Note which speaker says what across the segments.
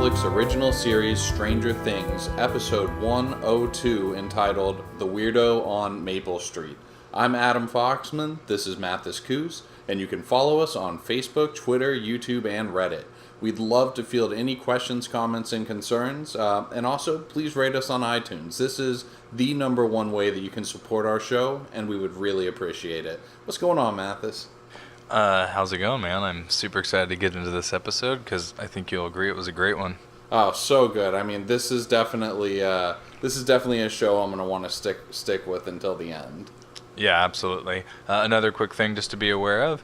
Speaker 1: Netflix original series Stranger Things, episode 102, entitled The Weirdo on Maple Street. I'm Adam Foxman, this is Mathis Coos, and you can follow us on Facebook, Twitter, YouTube, and Reddit. We'd love to field any questions, comments, and concerns, and also please rate us on iTunes. This is the number one way that you can support our show, and we would really appreciate it. What's going on, Mathis?
Speaker 2: How's it going, man? I'm super excited to get into this episode because I think you'll agree it was a great one.
Speaker 1: Oh, so good. I mean, this is definitely a show I'm going to want to stick with until the end.
Speaker 2: Yeah, absolutely. Another quick thing just to be aware of,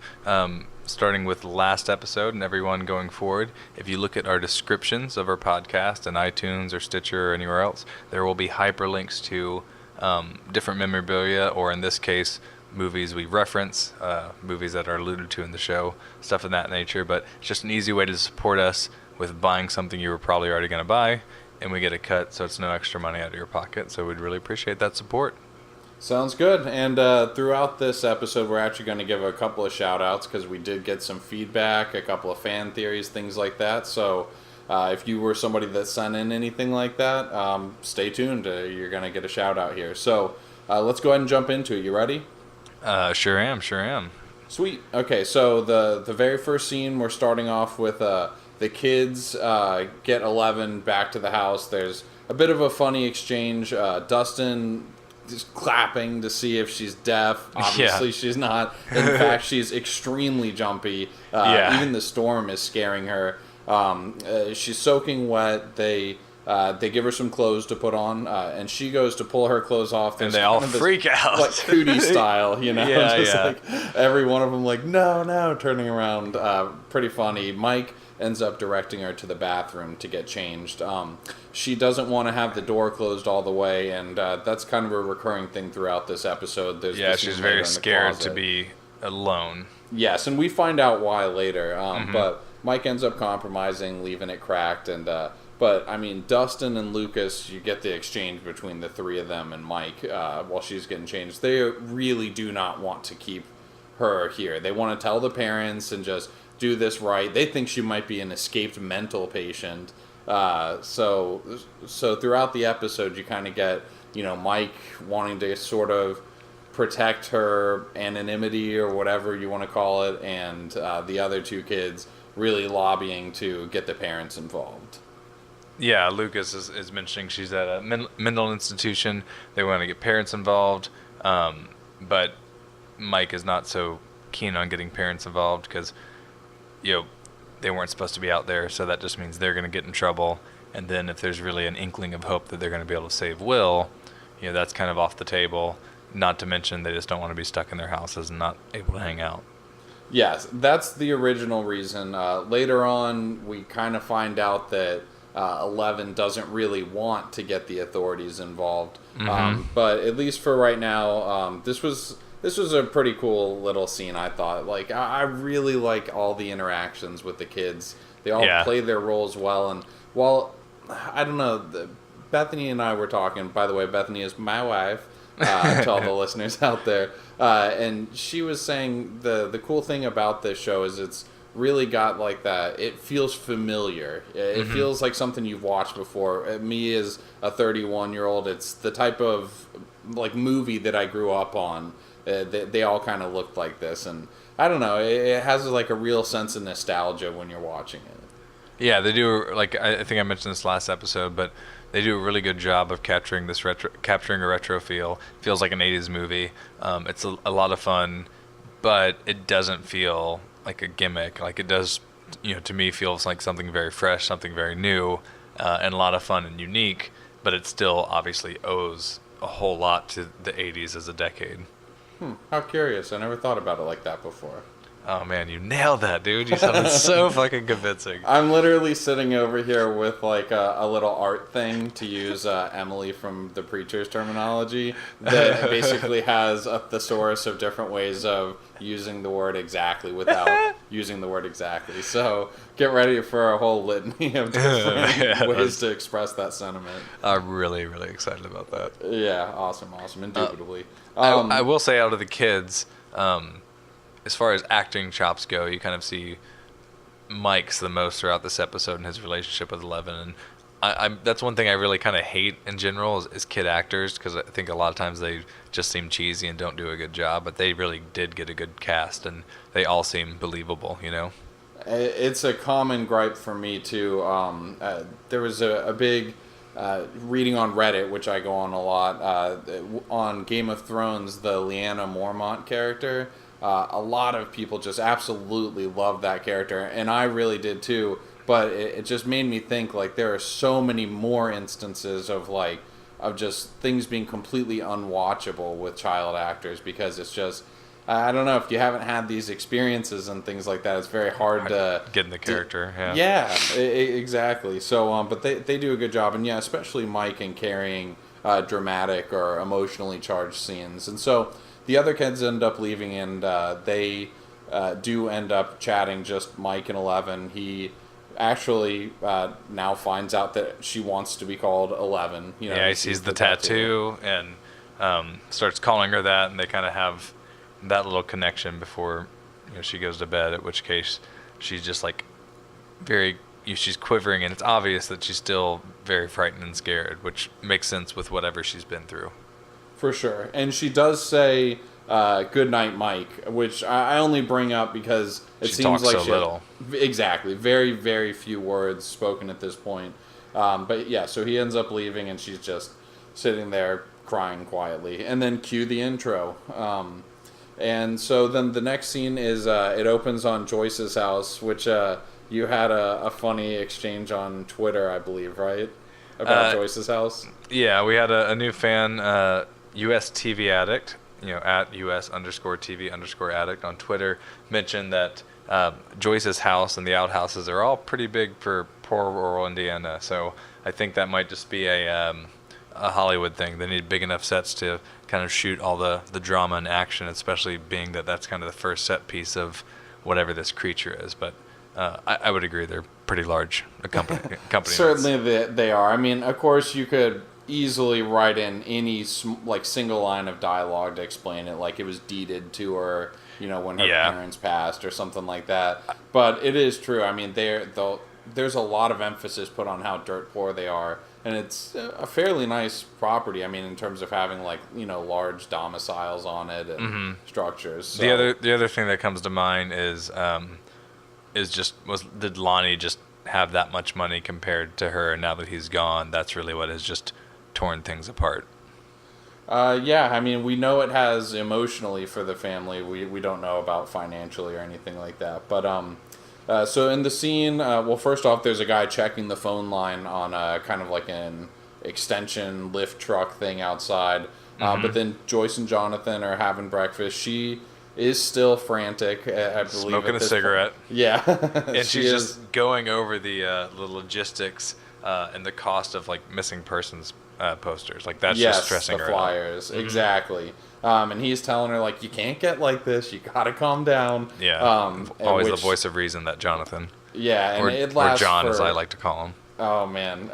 Speaker 2: starting with the last episode and everyone going forward, if you look at our descriptions of our podcast in iTunes or Stitcher or anywhere else, there will be hyperlinks to different memorabilia, or in this case, movies we reference, movies that are alluded to in the show, stuff of that nature. But it's just an easy way to support us with buying something you were probably already going to buy, and we get a cut, so it's no extra money out of your pocket. So we'd really appreciate that support.
Speaker 1: Sounds good. And throughout this episode, we're actually going to give a couple of shout-outs because we did get some feedback, a couple of fan theories, things like that. So if you were somebody that sent in anything like that, stay tuned. You're going to get a shout-out here. So let's go ahead and jump into it. You ready?
Speaker 2: Sure am.
Speaker 1: Sweet. Okay, so the very first scene, we're starting off with the kids get 11 back to the house. There's a bit of a funny exchange. Dustin is clapping to see if she's deaf. Obviously, she's not. In fact, she's extremely jumpy. Even the storm is scaring her. She's soaking wet. They give her some clothes to put on, and she goes to pull her clothes off.
Speaker 2: And they all freak out.
Speaker 1: Like cootie style, you know?
Speaker 2: Yeah.
Speaker 1: Like every one of them like, no, turning around. Pretty funny. Mike ends up directing her to the bathroom to get changed. She doesn't want to have the door closed all the way, and that's kind of a recurring thing throughout this episode.
Speaker 2: She's very scared to be alone.
Speaker 1: Yes, and we find out why later. But Mike ends up compromising, leaving it cracked, and... But, I mean, Dustin and Lucas, you get the exchange between the three of them and Mike while she's getting changed. They really do not want to keep her here. They want to tell the parents and just do this right. They think she might be an escaped mental patient. So throughout the episode, you kind of get, Mike wanting to sort of protect her anonymity or whatever you want to call it, and the other two kids really lobbying to get the parents involved.
Speaker 2: Yeah, Lucas is mentioning she's at a mental institution. They want to get parents involved, but Mike is not so keen on getting parents involved because, they weren't supposed to be out there, so that just means they're going to get in trouble. And then if there's really an inkling of hope that they're going to be able to save Will, that's kind of off the table. Not to mention they just don't want to be stuck in their houses and not able to hang out.
Speaker 1: Yes, that's the original reason. Later on, we kind of find out that 11 doesn't really want to get the authorities involved. But at least for right now, this was a pretty cool little scene, I thought. Like, I really like all the interactions with the kids. They all play their roles well. And while, I don't know, Bethany and I were talking. By the way, Bethany is my wife, to all the listeners out there. And she was saying the cool thing about this show is it's really got like that. It feels familiar. It feels like something you've watched before. Me as a 31-year-old, it's the type of like movie that I grew up on. They all kind of looked like this, and I don't know. It has like a real sense of nostalgia when you're watching it. Yeah,
Speaker 2: they do. Like I think I mentioned this last episode, but they do a really good job of capturing a retro feel. It feels like an 80s movie. It's a lot of fun, but it doesn't feel like a gimmick. Like it does, to me feels like something very fresh, something very new, and a lot of fun and unique, but it still obviously owes a whole lot to the 80s as a decade.
Speaker 1: How curious. I never thought about it like that before.
Speaker 2: Oh man, you nailed that, dude. You sounded so fucking convincing.
Speaker 1: I'm literally sitting over here with like a little art thing, to use Emily from the Preacher's terminology, that basically has a thesaurus of different ways of using the word exactly without using the word exactly. So get ready for a whole litany of different ways to express that sentiment.
Speaker 2: I'm really, really excited about that.
Speaker 1: Yeah, awesome, indubitably.
Speaker 2: I will say, out of the kids, as far as acting chops go, you kind of see Mike's the most throughout this episode and his relationship with Eleven. And I that's one thing I really kind of hate in general is kid actors, because I think a lot of times they just seem cheesy and don't do a good job. But they really did get a good cast, and they all seem believable, you know?
Speaker 1: It's a common gripe for me, too. There was a big reading on Reddit, which I go on a lot, on Game of Thrones, the Lyanna Mormont character. A lot of people just absolutely love that character, and I really did too. But it just made me think, like, there are so many more instances of just things being completely unwatchable with child actors, because it's just, I don't know, if you haven't had these experiences and things like that, it's very hard to
Speaker 2: get in the character.
Speaker 1: Exactly. So, but they do a good job, and especially Mike in carrying dramatic or emotionally charged scenes. And so the other kids end up leaving, and they do end up chatting, just Mike and Eleven. He actually now finds out that she wants to be called 11.
Speaker 2: He sees the tattoo and starts calling her that, and they kind of have that little connection before she goes to bed, at which case she's just like she's quivering, and it's obvious that she's still very frightened and scared, which makes sense with whatever she's been through.
Speaker 1: For sure. And she does say, good night, Mike, which I only bring up because it seems like
Speaker 2: so little.
Speaker 1: Exactly. Very, very few words spoken at this point. But yeah, so he ends up leaving, and she's just sitting there crying quietly. And then cue the intro. And so then the next scene is it opens on Joyce's house, which you had a funny exchange on Twitter, I believe, right? About Joyce's house? Yeah,
Speaker 2: we had a new fan, US TV Addict, at US_TV_addict on Twitter, mentioned that Joyce's house and the outhouses are all pretty big for poor rural Indiana. So I think that might just be a Hollywood thing. They need big enough sets to kind of shoot all the drama and action, especially being that that's kind of the first set piece of whatever this creature is. But I would agree they're pretty large company.
Speaker 1: Certainly they are. I mean, of course, you could easily write in any single line of dialogue to explain it, like it was deeded to her, when her parents passed or something like that. But it is true. I mean, there's a lot of emphasis put on how dirt poor they are, and it's a fairly nice property. I mean, in terms of having large domiciles on it and structures. So.
Speaker 2: The other thing that comes to mind is did Lonnie just have that much money compared to her, and now that he's gone, that's really what has just torn things apart.
Speaker 1: I mean, we know it has emotionally for the family. We don't know about financially or anything like that. But so in the scene, first off, there's a guy checking the phone line on kind of like an extension lift truck thing outside. But then Joyce and Jonathan are having breakfast. She is still frantic, I believe.
Speaker 2: Smoking a cigarette.
Speaker 1: Yeah.
Speaker 2: And she's just going over the logistics and the cost of missing persons posters. That's just stressing her out.
Speaker 1: Yes, the flyers. Exactly. And he's telling her, you can't get like this. You gotta calm down.
Speaker 2: Yeah. Always the voice of reason, that Jonathan.
Speaker 1: Yeah, and it
Speaker 2: or
Speaker 1: lasts
Speaker 2: John, as I like to call him.
Speaker 1: Oh, man.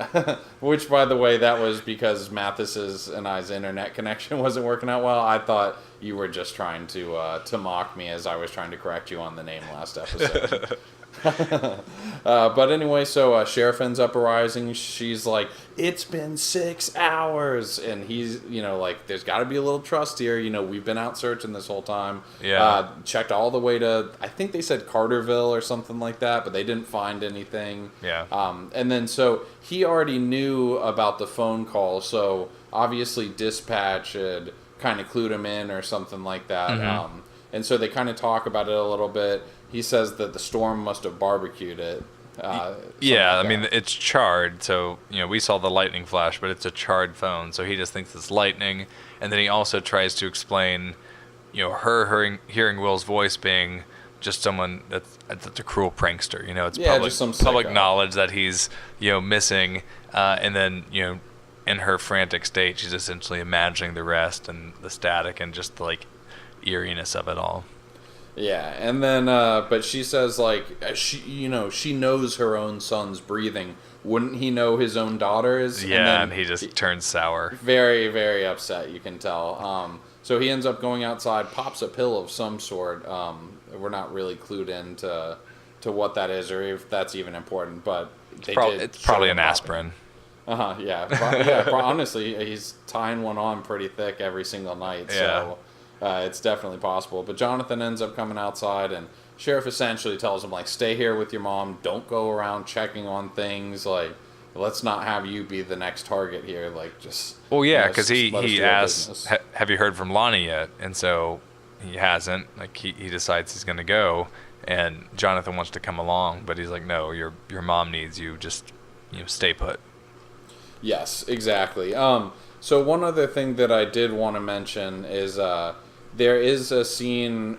Speaker 1: Which, by the way, that was because Mathis's and I's internet connection wasn't working out well. I thought you were just trying to mock me as I was trying to correct you on the name last episode. But anyway, so Sheriff ends up arising. She's like, it's been 6 hours. And he's, there's got to be a little trust here. We've been out searching this whole time.
Speaker 2: Yeah.
Speaker 1: Checked all the way to, I think they said Carterville or something like that, but they didn't find anything.
Speaker 2: Yeah.
Speaker 1: And then so he already knew about the phone call. So obviously dispatch had kind of clued him in or something like that. And so they kind of talk about it a little bit. He says that the storm must have barbecued it.
Speaker 2: I mean, it's charred, so, we saw the lightning flash, but it's a charred phone, so he just thinks it's lightning. And then he also tries to explain, her hearing Will's voice being just someone that's a cruel prankster. It's public knowledge that he's, missing. And then, in her frantic state, she's essentially imagining the rest and the static and just the, eeriness of it all.
Speaker 1: Yeah, and then, but she says, she knows her own son's breathing. Wouldn't he know his own daughter is?
Speaker 2: Yeah, and he just turns sour.
Speaker 1: Very, very upset, you can tell. So he ends up going outside, pops a pill of some sort. We're not really clued in to to what that is or if that's even important, but
Speaker 2: it's probably an aspirin.
Speaker 1: Yeah. Yeah. Honestly, he's tying one on pretty thick every single night, so it's definitely possible. But Jonathan ends up coming outside, and Sheriff essentially tells him, like, stay here with your mom. Don't go around checking on things. Like, let's not have you be the next target here. Like, just...
Speaker 2: Well, yeah, because he asks, have you heard from Lonnie yet? And so he hasn't. Like, he decides he's going to go, and Jonathan wants to come along, but he's like, no, your mom needs you. Just, stay put.
Speaker 1: Yes, exactly. So one other thing that I did want to mention is there is a scene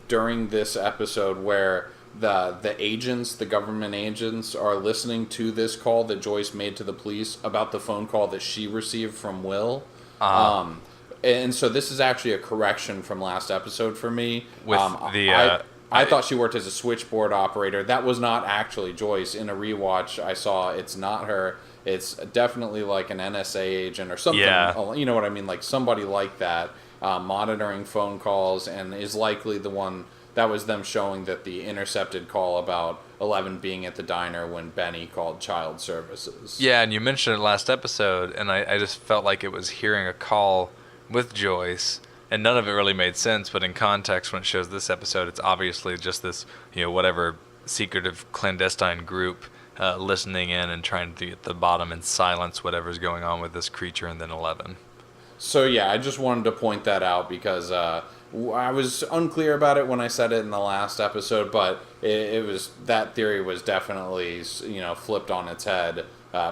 Speaker 1: during this episode where the agents, the government agents, are listening to this call that Joyce made to the police about the phone call that she received from Will. And so this is actually a correction from last episode for me.
Speaker 2: With
Speaker 1: I thought she worked as a switchboard operator. That was not actually Joyce. In a rewatch, I saw it's not her. It's definitely like an NSA agent or something. Yeah. You know what I mean? Like somebody like that monitoring phone calls, and is likely the one that was them showing that the intercepted call about 11 being at the diner when Benny called child services.
Speaker 2: Yeah, and you mentioned it last episode, and I just felt like it was hearing a call with Joyce, and none of it really made sense, but in context when it shows this episode, it's obviously just this, whatever secretive clandestine group listening in and trying to get to the bottom and silence whatever's going on with this creature and then 11.
Speaker 1: So yeah, I just wanted to point that out because I was unclear about it when I said it in the last episode, but it was, that theory was definitely flipped on its head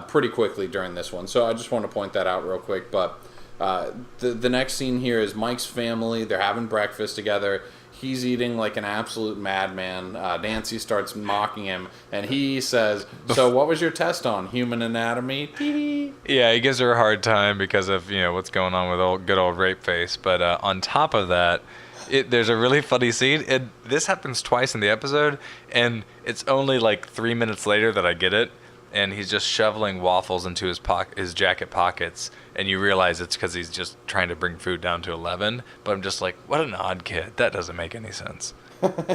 Speaker 1: pretty quickly during this one. So I just want to point that out real quick. But the next scene here is Mike's family. They're having breakfast together. He's eating like an absolute madman. Nancy starts mocking him, and he says, so what was your test on? Human anatomy?
Speaker 2: Yeah, he gives her a hard time because of, what's going on with good old Rape Face. But on top of that, there's a really funny scene. This happens twice in the episode, and it's only like 3 minutes later that I get it. And he's just shoveling waffles into his jacket pockets, and you realize it's because he's just trying to bring food down to 11. But I'm just like, what an odd kid. That doesn't make any sense.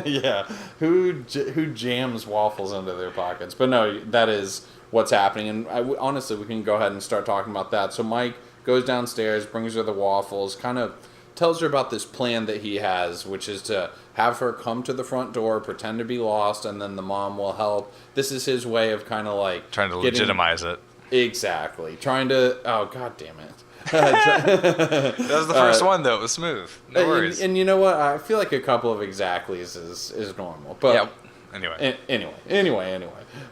Speaker 1: Yeah, who jams waffles into their pockets? But no, that is what's happening. And honestly, we can go ahead and start talking about that. So Mike goes downstairs, brings her the waffles, kind of tells her about this plan that he has, which is to have her come to the front door, pretend to be lost, and then the mom will help. This is his way of kind of like...
Speaker 2: trying to legitimize it.
Speaker 1: Exactly. Trying to... Oh, God damn it.
Speaker 2: That was the first one, though. It was smooth. No worries.
Speaker 1: And you know what? I feel like a couple of exactly's is normal. But
Speaker 2: yeah.
Speaker 1: Anyway.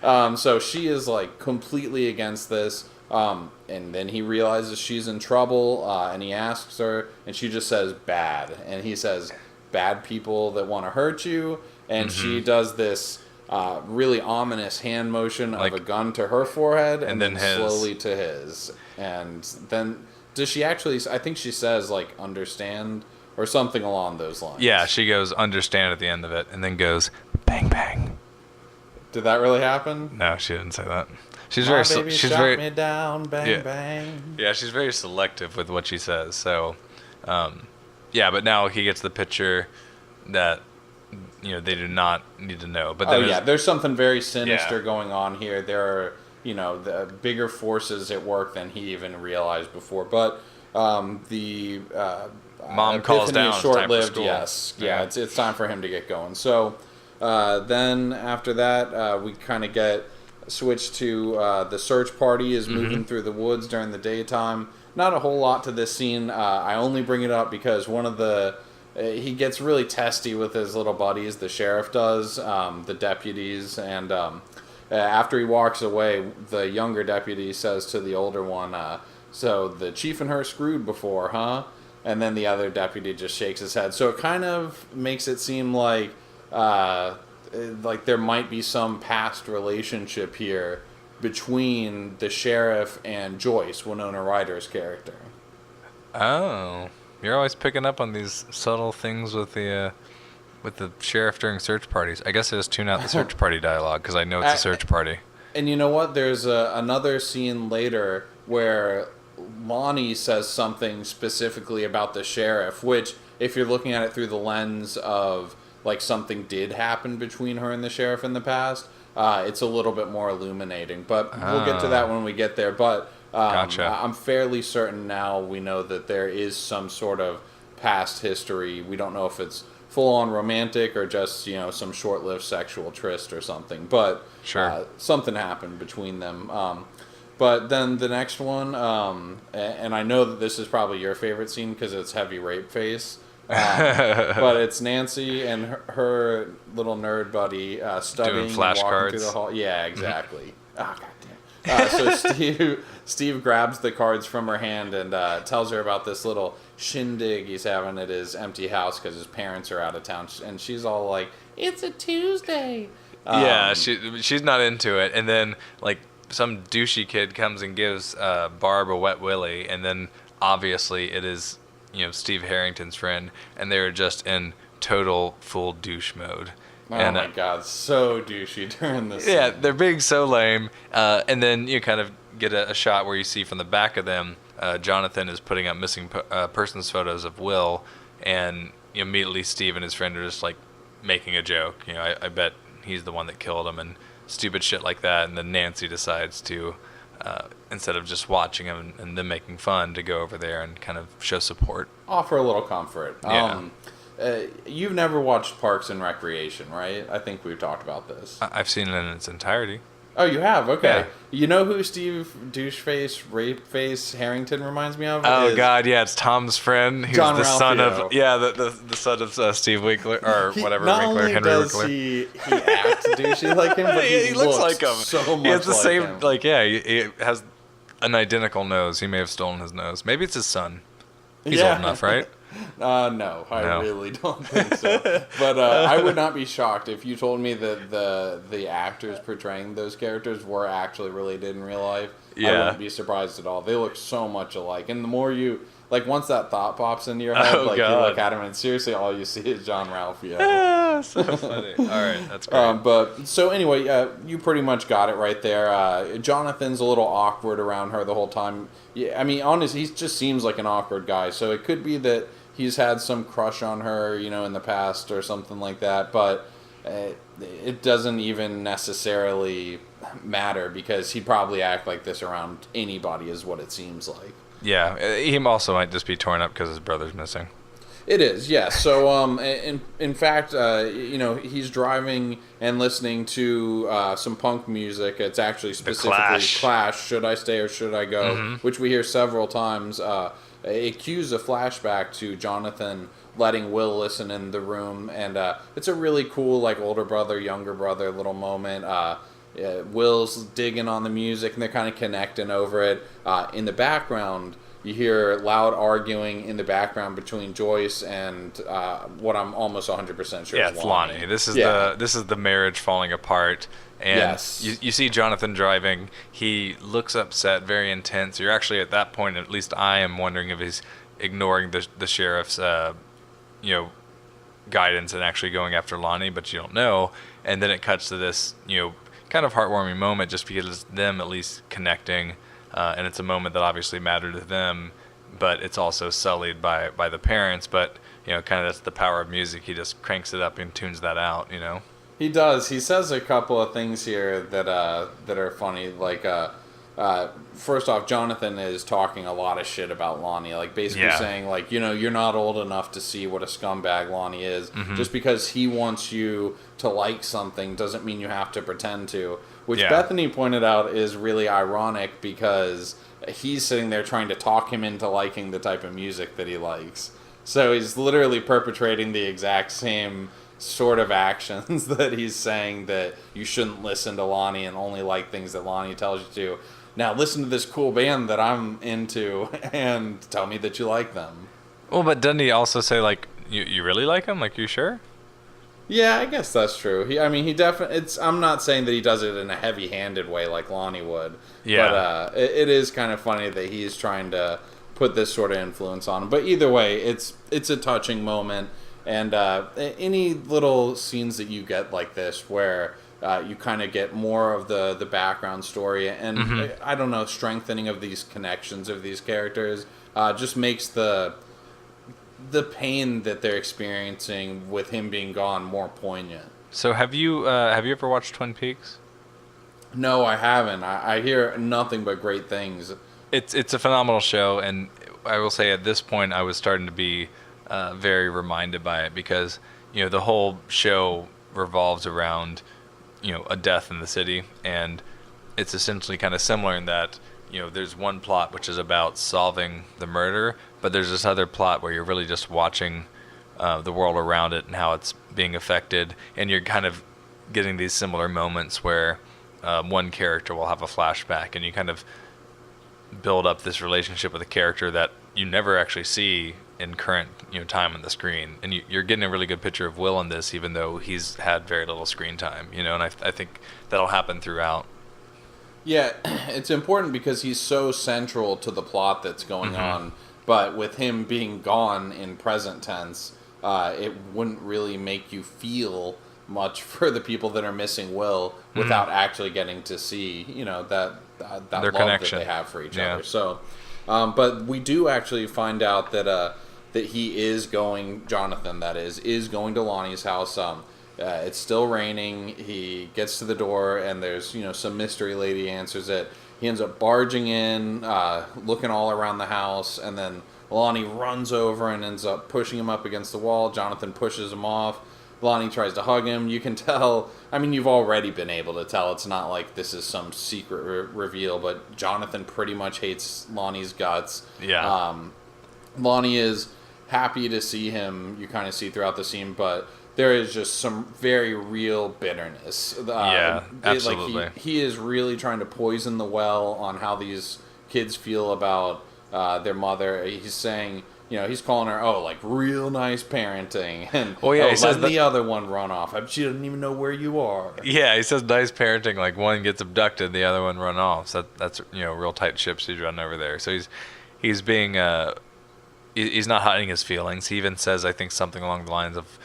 Speaker 1: So she is like completely against this. And then he realizes she's in trouble, and he asks her, and she just says, bad. And he says, bad people that want to hurt you. And she does this really ominous hand motion of a gun to her forehead, and then slowly to his. And then, does she actually, I think she says, like, understand, or something along those lines.
Speaker 2: Yeah, she goes, understand at the end of it, and then goes, bang, bang.
Speaker 1: Did that really happen?
Speaker 2: No, she didn't say that. She's
Speaker 1: shot me down, bang, bang.
Speaker 2: Yeah, she's very selective with what she says. So, but now he gets the picture that they do not need to know. But
Speaker 1: there's something very sinister going on here. There are the bigger forces at work than he even realized before. But the
Speaker 2: mom calls down.
Speaker 1: Is short-lived. Yes, it's time for him to get going. So then after that, we kind of get switched to the search party is moving through the woods during the daytime. Not a whole lot to this scene. I only bring it up because one of the he gets really testy with his little buddies. The sheriff does, the deputies, and after he walks away, the younger deputy says to the older one, "So the chief and her screwed before, huh?" And then the other deputy just shakes his head. So it kind of makes it seem like there might be some past relationship here between the sheriff and Joyce, Winona Ryder's character.
Speaker 2: Oh, you're always picking up on these subtle things with the sheriff during search parties. I guess I just tune out the search party dialogue because I know it's a search party.
Speaker 1: And you know what? There's another scene later where Lonnie says something specifically about the sheriff, which, if you're looking at it through the lens of like something did happen between her and the sheriff in the past, it's a little bit more illuminating. But we'll get to that when we get there. But
Speaker 2: Gotcha.
Speaker 1: I'm fairly certain now we know that there is some sort of past history. We don't know if it's full-on romantic or just, some short-lived sexual tryst or something. But
Speaker 2: Sure.
Speaker 1: something happened between them. But then the next one, and I know that this is probably your favorite scene because it's heavy rape face. But it's Nancy and her little nerd buddy studying and walking through the hall. Yeah, exactly. Oh, goddamn. So Steve grabs the cards from her hand and tells her about this little shindig he's having at his empty house because his parents are out of town. And she's all like, "It's a Tuesday."
Speaker 2: Yeah, she's not into it. And then, like, some douchey kid comes and gives Barb a wet willy, and then obviously it is, Steve Harrington's friend, and they're just in total full douche mode.
Speaker 1: Oh my god, so douchey during this
Speaker 2: Yeah,
Speaker 1: scene.
Speaker 2: they're being so lame. And then you kind of get a shot where you see from the back of them, Jonathan is putting up missing persons photos of Will, and immediately Steve and his friend are just like making a joke. I bet he's the one that killed him and stupid shit like that. And then Nancy decides to, instead of just watching him and them making fun, to go over there and kind of show support.
Speaker 1: Offer a little comfort.
Speaker 2: Yeah.
Speaker 1: You've never watched Parks and Recreation, right? I think we've talked about this.
Speaker 2: I've seen it in its entirety.
Speaker 1: Oh, you have? Okay.
Speaker 2: Yeah.
Speaker 1: You know who Steve Doucheface, Rapeface Harrington reminds me of?
Speaker 2: Oh God, yeah, it's Tom's friend. Who's
Speaker 1: Jean
Speaker 2: the son
Speaker 1: Ralphio.
Speaker 2: of the son of Steve Winkler or whatever
Speaker 1: Not
Speaker 2: Winkler,
Speaker 1: only
Speaker 2: Henry
Speaker 1: does
Speaker 2: Winkler.
Speaker 1: he act douchey like him, but he
Speaker 2: looks like him.
Speaker 1: so much
Speaker 2: He has the
Speaker 1: like
Speaker 2: same
Speaker 1: him.
Speaker 2: he has an identical nose. He may have stolen his nose. Maybe it's his son. He's old enough, right?
Speaker 1: No, I really don't think so. But I would not be shocked if you told me that the actors portraying those characters were actually related in real life.
Speaker 2: Yeah.
Speaker 1: I wouldn't be surprised at all. They look so much alike. And the more you, once that thought pops into your head,
Speaker 2: Oh,
Speaker 1: you
Speaker 2: God.
Speaker 1: look at him and seriously all you see is Jean Ralphio.
Speaker 2: Ah, so funny. All right, that's great.
Speaker 1: But so anyway, you pretty much got it right there. Jonathan's a little awkward around her the whole time. Yeah, I mean, honestly, he just seems like an awkward guy. So it could be that he's had some crush on her, in the past or something like that. But it doesn't even necessarily matter because he'd probably act like this around anybody, is what it seems like.
Speaker 2: Yeah, he also might just be torn up because his brother's missing.
Speaker 1: It is, yes. So, in fact, he's driving and listening to some punk music. It's actually specifically Clash, Should I Stay or Should I Go, which we hear several times. It cues a flashback to Jonathan letting Will listen in the room, and it's a really cool, older brother, younger brother little moment. Will's digging on the music, and they're kind of connecting over it. In the background, you hear loud arguing in the background between Joyce and what I'm almost 100% sure is
Speaker 2: it's
Speaker 1: Lonnie.
Speaker 2: Lonnie. This is the marriage falling apart. And
Speaker 1: Yes.
Speaker 2: you see Jonathan driving. He looks upset, very intense. You're actually at that point, at least I am wondering if he's ignoring the sheriff's guidance and actually going after Lonnie, but you don't know. And then it cuts to this kind of heartwarming moment just because it's them at least connecting. And it's a moment that obviously mattered to them, but it's also sullied by the parents. But, kind of that's the power of music. He just cranks it up and tunes that out,
Speaker 1: He does. He says a couple of things here that are funny. First off, Jonathan is talking a lot of shit about Lonnie. Basically saying, you're not old enough to see what a scumbag Lonnie is. Just because he wants you to like something doesn't mean you have to pretend to. Which Bethany pointed out is really ironic because he's sitting there trying to talk him into liking the type of music that he likes. So he's literally perpetrating the exact same sort of actions that he's saying that you shouldn't listen to Lonnie and only like things that Lonnie tells you to. Now listen to this cool band that I'm into and tell me that you like them.
Speaker 2: Well, but doesn't he also say, you really like him? You sure?
Speaker 1: Yeah, I guess that's true. He definitely. I'm not saying that he does it in a heavy-handed way like Lonnie would.
Speaker 2: Yeah.
Speaker 1: But it is kind of funny that he's trying to put this sort of influence on him. But either way, it's a touching moment. And any little scenes that you get like this where you kind of get more of the background story and, I don't know, strengthening of these connections of these characters just makes the the pain that they're experiencing with him being gone more poignant.
Speaker 2: So have you ever watched Twin Peaks?
Speaker 1: No, I haven't. I hear nothing but great things.
Speaker 2: It's a phenomenal show, and I will say at this point I was starting to be very reminded by it, because the whole show revolves around a death in the city, and it's essentially kind of similar in that there's one plot which is about solving the murder, but there's this other plot where you're really just watching the world around it and how it's being affected, and you're kind of getting these similar moments where one character will have a flashback, and you kind of build up this relationship with a character that you never actually see in current time on the screen, and you're getting a really good picture of Will in this, even though he's had very little screen time, and I think that'll happen throughout.
Speaker 1: Yeah, it's important because he's so central to the plot that's going on, but with him being gone in present tense, it wouldn't really make you feel much for the people that are missing Will without actually getting to see, that
Speaker 2: their
Speaker 1: love
Speaker 2: connection
Speaker 1: that they have for each other. So, but we do actually find out that he is going, Jonathan, that is going to Lonnie's house. It's still raining. He gets to the door, and there's some mystery lady answers it. He ends up barging in, looking all around the house, and then Lonnie runs over and ends up pushing him up against the wall. Jonathan pushes him off. Lonnie tries to hug him. You can tell, you've already been able to tell, it's not like this is some secret reveal, but Jonathan pretty much hates Lonnie's guts.
Speaker 2: Yeah.
Speaker 1: Lonnie is happy to see him, you kind of see throughout the scene, but there is just some very real bitterness.
Speaker 2: Absolutely.
Speaker 1: He is really trying to poison the well on how these kids feel about their mother. He's saying, he's calling her, real nice parenting. And, he says the other one run off. She doesn't even know where you are.
Speaker 2: Yeah, he says nice parenting, like one gets abducted, the other one run off. So that's, real tight ships he's running over there. So he's being, he's not hiding his feelings. He even says, I think, something along the lines of,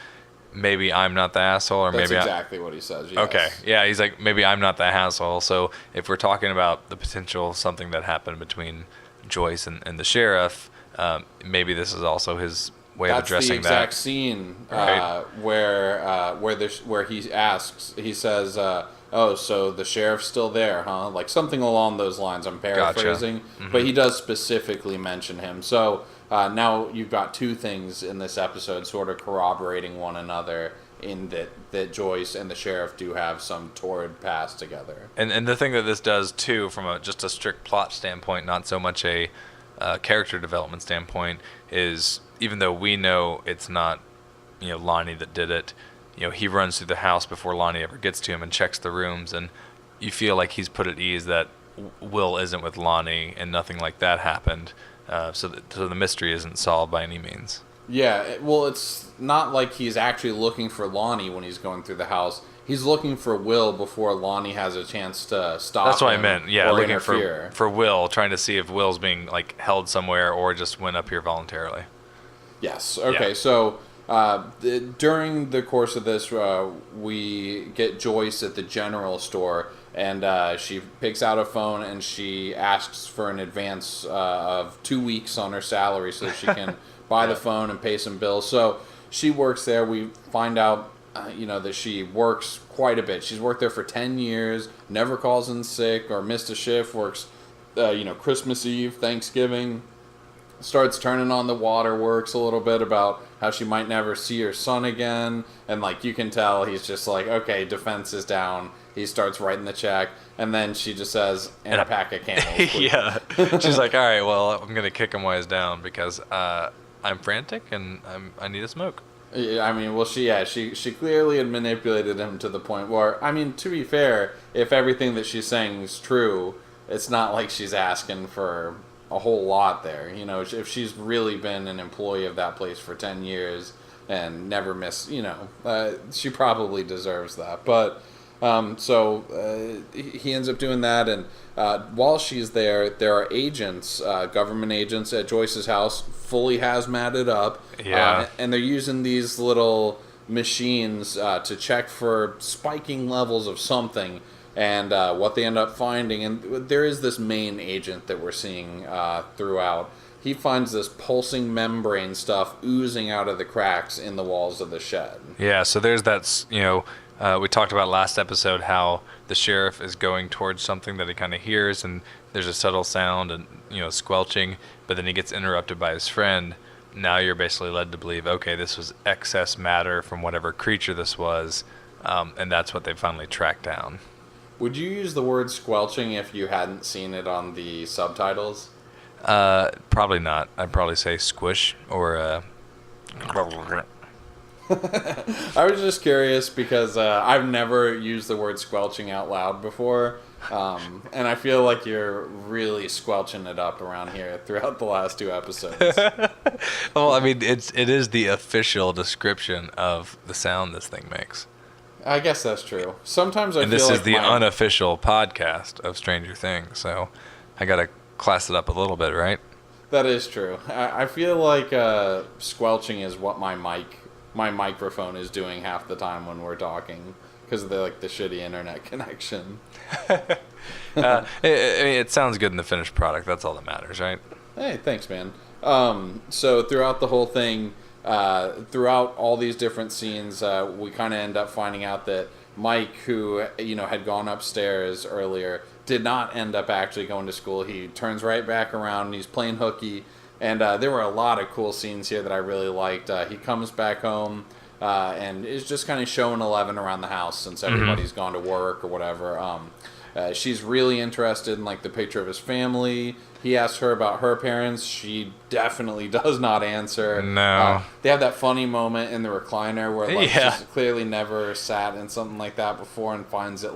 Speaker 2: maybe I'm not the asshole, or
Speaker 1: That's
Speaker 2: maybe
Speaker 1: exactly what he says. Yes.
Speaker 2: Okay, yeah, he's like, maybe I'm not the asshole. So if we're talking about the potential something that happened between Joyce and the sheriff, maybe this is also his way of addressing that.
Speaker 1: That's the exact scene
Speaker 2: right?
Speaker 1: where he asks. He says, so the sheriff's still there, huh? Like something along those lines. I'm paraphrasing,
Speaker 2: Gotcha.
Speaker 1: But he does specifically mention him. So. Now you've got two things in this episode sort of corroborating one another in that Joyce and the sheriff do have some torrid past together.
Speaker 2: And the thing that this does, too, from just a strict plot standpoint, not so much a character development standpoint, is even though we know it's not Lonnie that did it, he runs through the house before Lonnie ever gets to him and checks the rooms, and you feel like he's put at ease that Will isn't with Lonnie and nothing like that happened. So the mystery isn't solved by any means.
Speaker 1: Yeah, well, it's not like he's actually looking for Lonnie when he's going through the house. He's looking for Will before Lonnie has a chance to stop.
Speaker 2: That's what I meant. Yeah, looking
Speaker 1: interfere.
Speaker 2: for Will, trying to see if Will's being held somewhere or just went up here voluntarily.
Speaker 1: Yes. Okay. Yeah. So during the course of this, we get Joyce at the general store. And she picks out a phone and she asks for an advance of 2 weeks on her salary so that she can buy the phone and pay some bills. So she works there. We find out, that she works quite a bit. She's worked there for 10 years, never calls in sick or missed a shift, works, Christmas Eve, Thanksgiving, starts turning on the waterworks a little bit about how she might never see her son again. And, you can tell he's just like, okay, defense is down. He starts writing the check, and then she just says, and a pack of Camels.
Speaker 2: Yeah. She's like, all right, well, I'm going to kick him while he's down because I'm frantic and I need a smoke.
Speaker 1: Yeah, she clearly had manipulated him to the point where, to be fair, if everything that she's saying is true, it's not like she's asking for a whole lot there. If she's really been an employee of that place for 10 years and never missed, she probably deserves that. But... he ends up doing that, and while she's there are agents, government agents at Joyce's house, fully hazmated up, and they're using these little machines to check for spiking levels of something And what they end up finding, and there is this main agent that we're seeing throughout. He finds this pulsing membrane stuff oozing out of the cracks in the walls of the shed.
Speaker 2: Yeah, so there's that, we talked about last episode how the sheriff is going towards something that he kind of hears, and there's a subtle sound and, squelching, but then he gets interrupted by his friend. Now you're basically led to believe, okay, this was excess matter from whatever creature this was, and that's what they finally tracked down.
Speaker 1: Would you use the word squelching if you hadn't seen it on the subtitles?
Speaker 2: Probably not. I'd probably say squish or
Speaker 1: I was just curious because I've never used the word squelching out loud before, and I feel like you're really squelching it up around here throughout the last 2 episodes.
Speaker 2: Well, I mean, it is the official description of the sound this thing makes.
Speaker 1: I guess that's true. Sometimes I
Speaker 2: and
Speaker 1: feel
Speaker 2: this
Speaker 1: like
Speaker 2: is the unofficial podcast of Stranger Things, so I gotta class it up a little bit, right?
Speaker 1: That is true. I feel like squelching is what my microphone is doing half the time when we're talking because of the shitty internet connection.
Speaker 2: It sounds good in the finished product. That's all that matters, right?
Speaker 1: Hey, thanks, man. So throughout the whole thing, throughout all these different scenes, we kind of end up finding out that Mike, who had gone upstairs earlier, did not end up actually going to school. He turns right back around and he's playing hooky. And there were a lot of cool scenes here that I really liked. He comes back home and is just kind of showing Eleven around the house since everybody's gone to work or whatever. She's really interested in the picture of his family. He asks her about her parents. She definitely does not answer.
Speaker 2: No.
Speaker 1: They have that funny moment in the recliner where she's clearly never sat in something like that before and finds it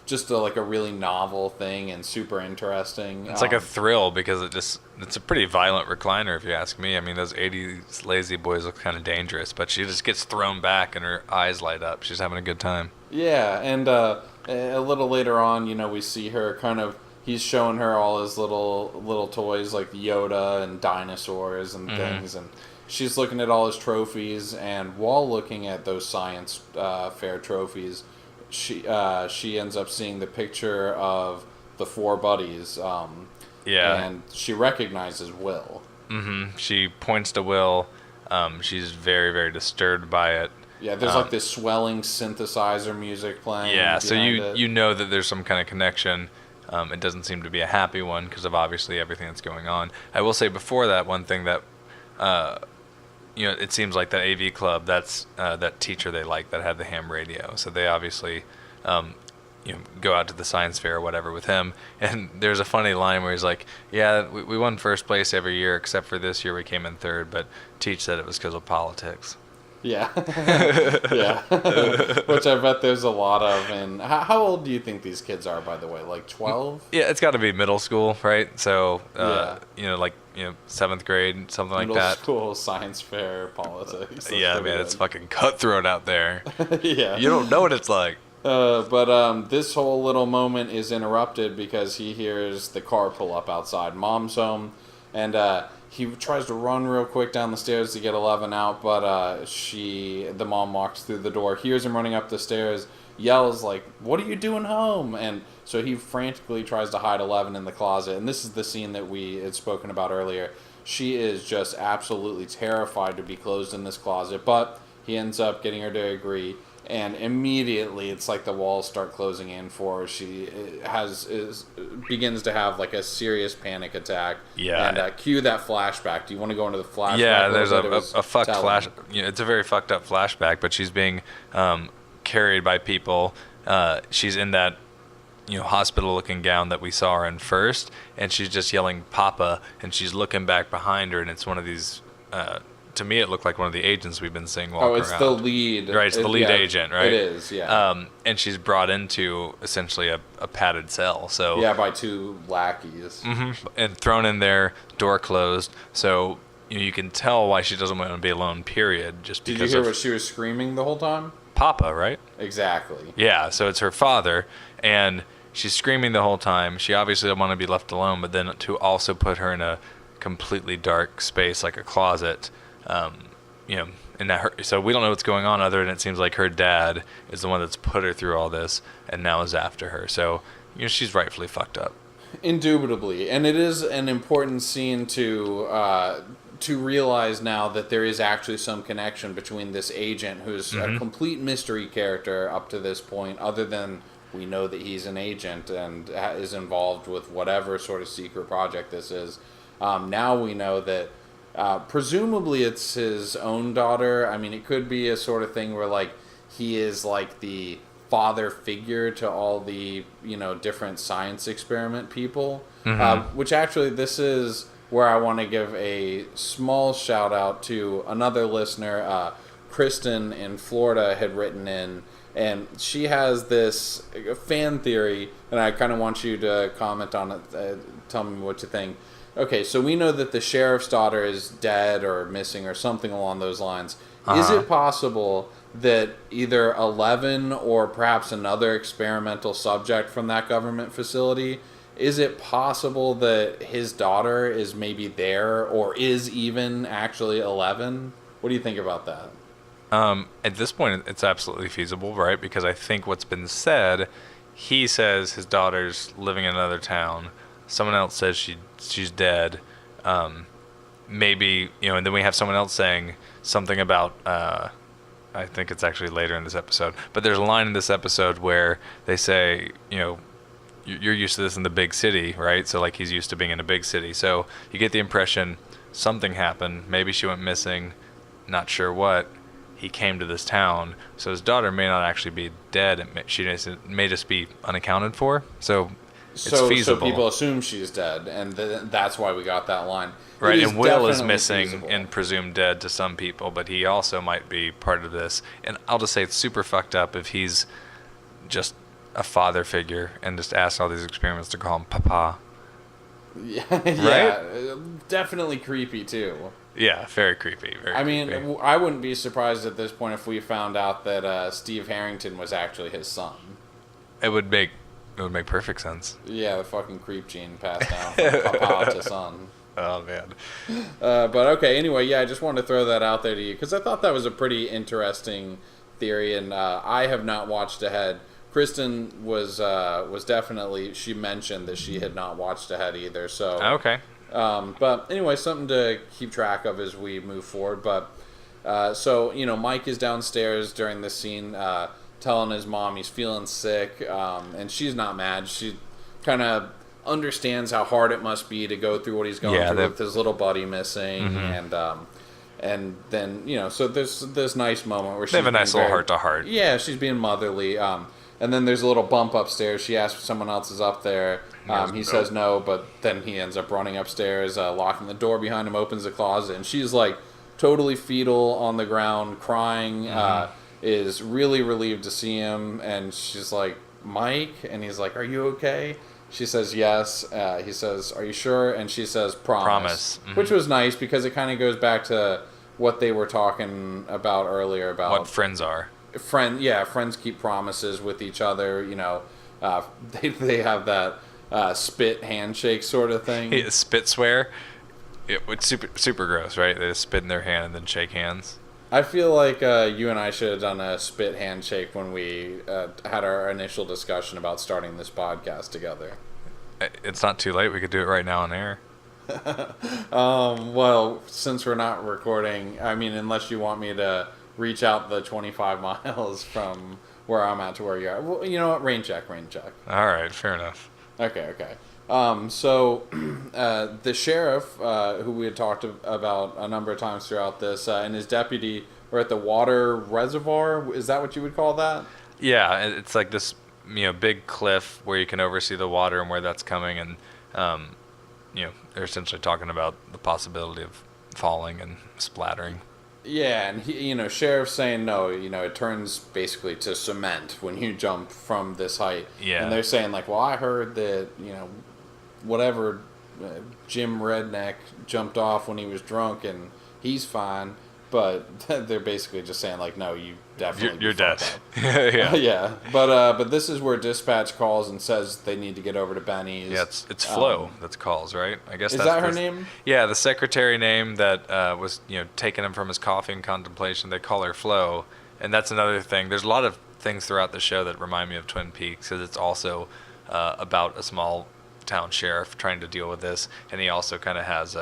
Speaker 1: just a really novel thing and super interesting.
Speaker 2: It's like a thrill because it's a pretty violent recliner if you ask me. I mean, those 80s lazy boys look kind of dangerous, but she just gets thrown back and her eyes light up. She's having a good time.
Speaker 1: Yeah, and a little later on, we see her he's showing her all his little toys like Yoda and dinosaurs and things, and she's looking at all his trophies, and while looking at those science fair trophies, she ends up seeing the picture of the 4 buddies. And she recognizes Will. Mm-hmm.
Speaker 2: She points to Will. She's very, very disturbed by it.
Speaker 1: Yeah, there's this swelling synthesizer music playing.
Speaker 2: Yeah, so you know that there's some kind of connection. It doesn't seem to be a happy one because of obviously everything that's going on. I will say before that, one thing that it seems like that AV club, that's that teacher they like that had the ham radio. So they obviously go out to the science fair or whatever with him. And there's a funny line where he's like, yeah, we won first place every year except for this year we came in third, but Teach said it was because of politics.
Speaker 1: Yeah. Yeah. Which I bet there's a lot of. And how old do you think these kids are, by the way? 12?
Speaker 2: Yeah, it's got to be middle school, right? So, 7th grade, something like that.
Speaker 1: Middle school science fair politics.
Speaker 2: Yeah, man, it's fucking cutthroat out there.
Speaker 1: Yeah.
Speaker 2: You don't know what it's like.
Speaker 1: But this whole little moment is interrupted because he hears the car pull up outside Mom's home, and he tries to run real quick down the stairs to get 11 out, but the mom walks through the door, hears him running up the stairs, yells "What are you doing home?" And so he frantically tries to hide 11 in the closet. And this is the scene that we had spoken about earlier. She is just absolutely terrified to be closed in this closet, but he ends up getting her to agree. And immediately, it's like the walls start closing in for her. She begins to have a serious panic attack.
Speaker 2: Yeah.
Speaker 1: And cue that flashback. Do you want to go into the flashback?
Speaker 2: Yeah, there's a fucked flash. It's a very fucked up flashback, but she's being carried by people. She's in that hospital-looking gown that we saw her in first, and she's just yelling "Papa," and she's looking back behind her, and it's one of these. To me, it looked like one of the agents we've been seeing walk around.
Speaker 1: Oh, it's the lead.
Speaker 2: Right, it's the lead agent, right?
Speaker 1: It is, yeah.
Speaker 2: And she's brought into, essentially, a padded cell. So
Speaker 1: yeah, by 2 lackeys.
Speaker 2: Mm-hmm. And thrown in there, door closed. So you can tell why she doesn't want to be alone, period. Just because
Speaker 1: Did you hear what she was screaming the whole time?
Speaker 2: Papa, right?
Speaker 1: Exactly.
Speaker 2: Yeah, so it's her father, and she's screaming the whole time. She obviously doesn't want to be left alone, but then to also put her in a completely dark space like a closet, and so we don't know what's going on other than it seems like her dad is the one that's put her through all this and now is after her. So, she's rightfully fucked up.
Speaker 1: Indubitably. And it is an important scene to realize now that there is actually some connection between this agent, who's a complete mystery character up to this point, other than we know that he's an agent and is involved with whatever sort of secret project this is. Now we know that presumably it's his own daughter. I mean, it could be a sort of thing where, like, he is like the father figure to all the, different science experiment people. Which actually, this is where I want to give a small shout out to another listener. Kristen in Florida had written in, and she has this fan theory, and I kind of want you to comment on it. Tell me what you think. Okay, so we know that the sheriff's daughter is dead or missing or something along those lines. Is it possible that either 11 or perhaps another experimental subject from that government facility, is it possible that his daughter is maybe there or is even actually 11? What do you think about that?
Speaker 2: At this point, it's absolutely feasible, right? Because I think what's been said, he says his daughter's living in another town. Someone else says she's dead. Maybe, and then we have someone else saying something about, I think it's actually later in this episode, but there's a line in this episode where they say, you're used to this in the big city, right? So, like, he's used to being in a big city. So you get the impression something happened. Maybe she went missing, not sure what. He came to this town. So his daughter may not actually be dead. She may just be unaccounted for. So it's feasible.
Speaker 1: So people assume she's dead, and that's why we got that line.
Speaker 2: Right, and Will is missing and presumed dead to some people, but he also might be part of this. And I'll just say it's super fucked up if he's just a father figure and just asks all these experiments to call him Papa.
Speaker 1: Yeah,
Speaker 2: right?
Speaker 1: Definitely creepy too.
Speaker 2: Yeah, very creepy. Very creepy.
Speaker 1: I wouldn't be surprised at this point if we found out that Steve Harrington was actually his son.
Speaker 2: It would make perfect sense.
Speaker 1: Yeah, the fucking creep gene passed down from Papa to son.
Speaker 2: Oh, man.
Speaker 1: But okay, anyway, I just wanted to throw that out there to you because I thought that was a pretty interesting theory, and I have not watched ahead. Kristen was definitely, she mentioned that she had not watched ahead either. So
Speaker 2: okay.
Speaker 1: But anyway, something to keep track of as we move forward. But so Mike is downstairs during this scene, telling his mom he's feeling sick, and she's not mad. She kind of understands how hard it must be to go through what he's going through with his little buddy missing, and then so there's this nice moment where
Speaker 2: they have a nice little heart to heart.
Speaker 1: Yeah, she's being motherly. And then there's a little bump upstairs. She asks if someone else is up there. He says no, but then he ends up running upstairs, locking the door behind him, opens the closet, and she's like totally fetal on the ground, crying, is really relieved to see him, and she's like, Mike? And he's like, are you okay? She says yes. He says, are you sure? And she says, promise. Which was nice because it kind of goes back to what they were talking about earlier about
Speaker 2: what friends are.
Speaker 1: Friends keep promises with each other. They have that spit handshake sort of thing.
Speaker 2: Yeah, spit swear. It's super gross, right? They just spit in their hand and then shake hands.
Speaker 1: I feel like you and I should have done a spit handshake when we had our initial discussion about starting this podcast together.
Speaker 2: It's not too late. We could do it right now on air.
Speaker 1: Well, since we're not recording, I mean, unless you want me to reach out the 25 miles from where I'm at to where you are. Well, you know what? Rain check.
Speaker 2: All right, fair enough.
Speaker 1: Okay. So the sheriff, who we had talked about a number of times throughout this, and his deputy were at the water reservoir. Is that what you would call that? Yeah,
Speaker 2: it's like this, big cliff where you can oversee the water and where that's coming, and they're essentially talking about the possibility of falling and splattering.
Speaker 1: Yeah, and he, sheriff's saying no, it turns basically to cement when you jump from this height.
Speaker 2: Yeah.
Speaker 1: And they're saying like, well, I heard that, Jim Redneck jumped off when he was drunk and he's fine. but they're basically just saying like, no, you definitely
Speaker 2: you're dead.
Speaker 1: Yeah. Yeah. But this is where dispatch calls and says they need to get over to Benny's.
Speaker 2: Yeah, it's Flo that calls, right? I guess
Speaker 1: is
Speaker 2: that's
Speaker 1: that her name?
Speaker 2: Yeah, the secretary name that was taking him from his coffee and contemplation. They call her Flo, and that's another thing. There's a lot of things throughout the show that remind me of Twin Peaks, because it's also about a small town sheriff trying to deal with this, and he also kind of has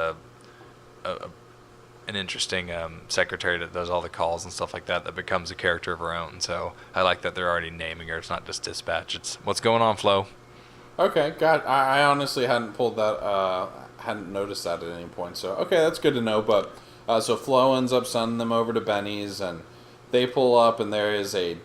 Speaker 2: an interesting secretary that does all the calls and stuff like that becomes a character of her own. So I like that they're already naming her. It's not just dispatch. It's what's going on, Flo.
Speaker 1: Okay, got. I honestly hadn't pulled that. Hadn't noticed that at any point. So okay, that's good to know. But so Flo ends up sending them over to Benny's, and they pull up, and there is a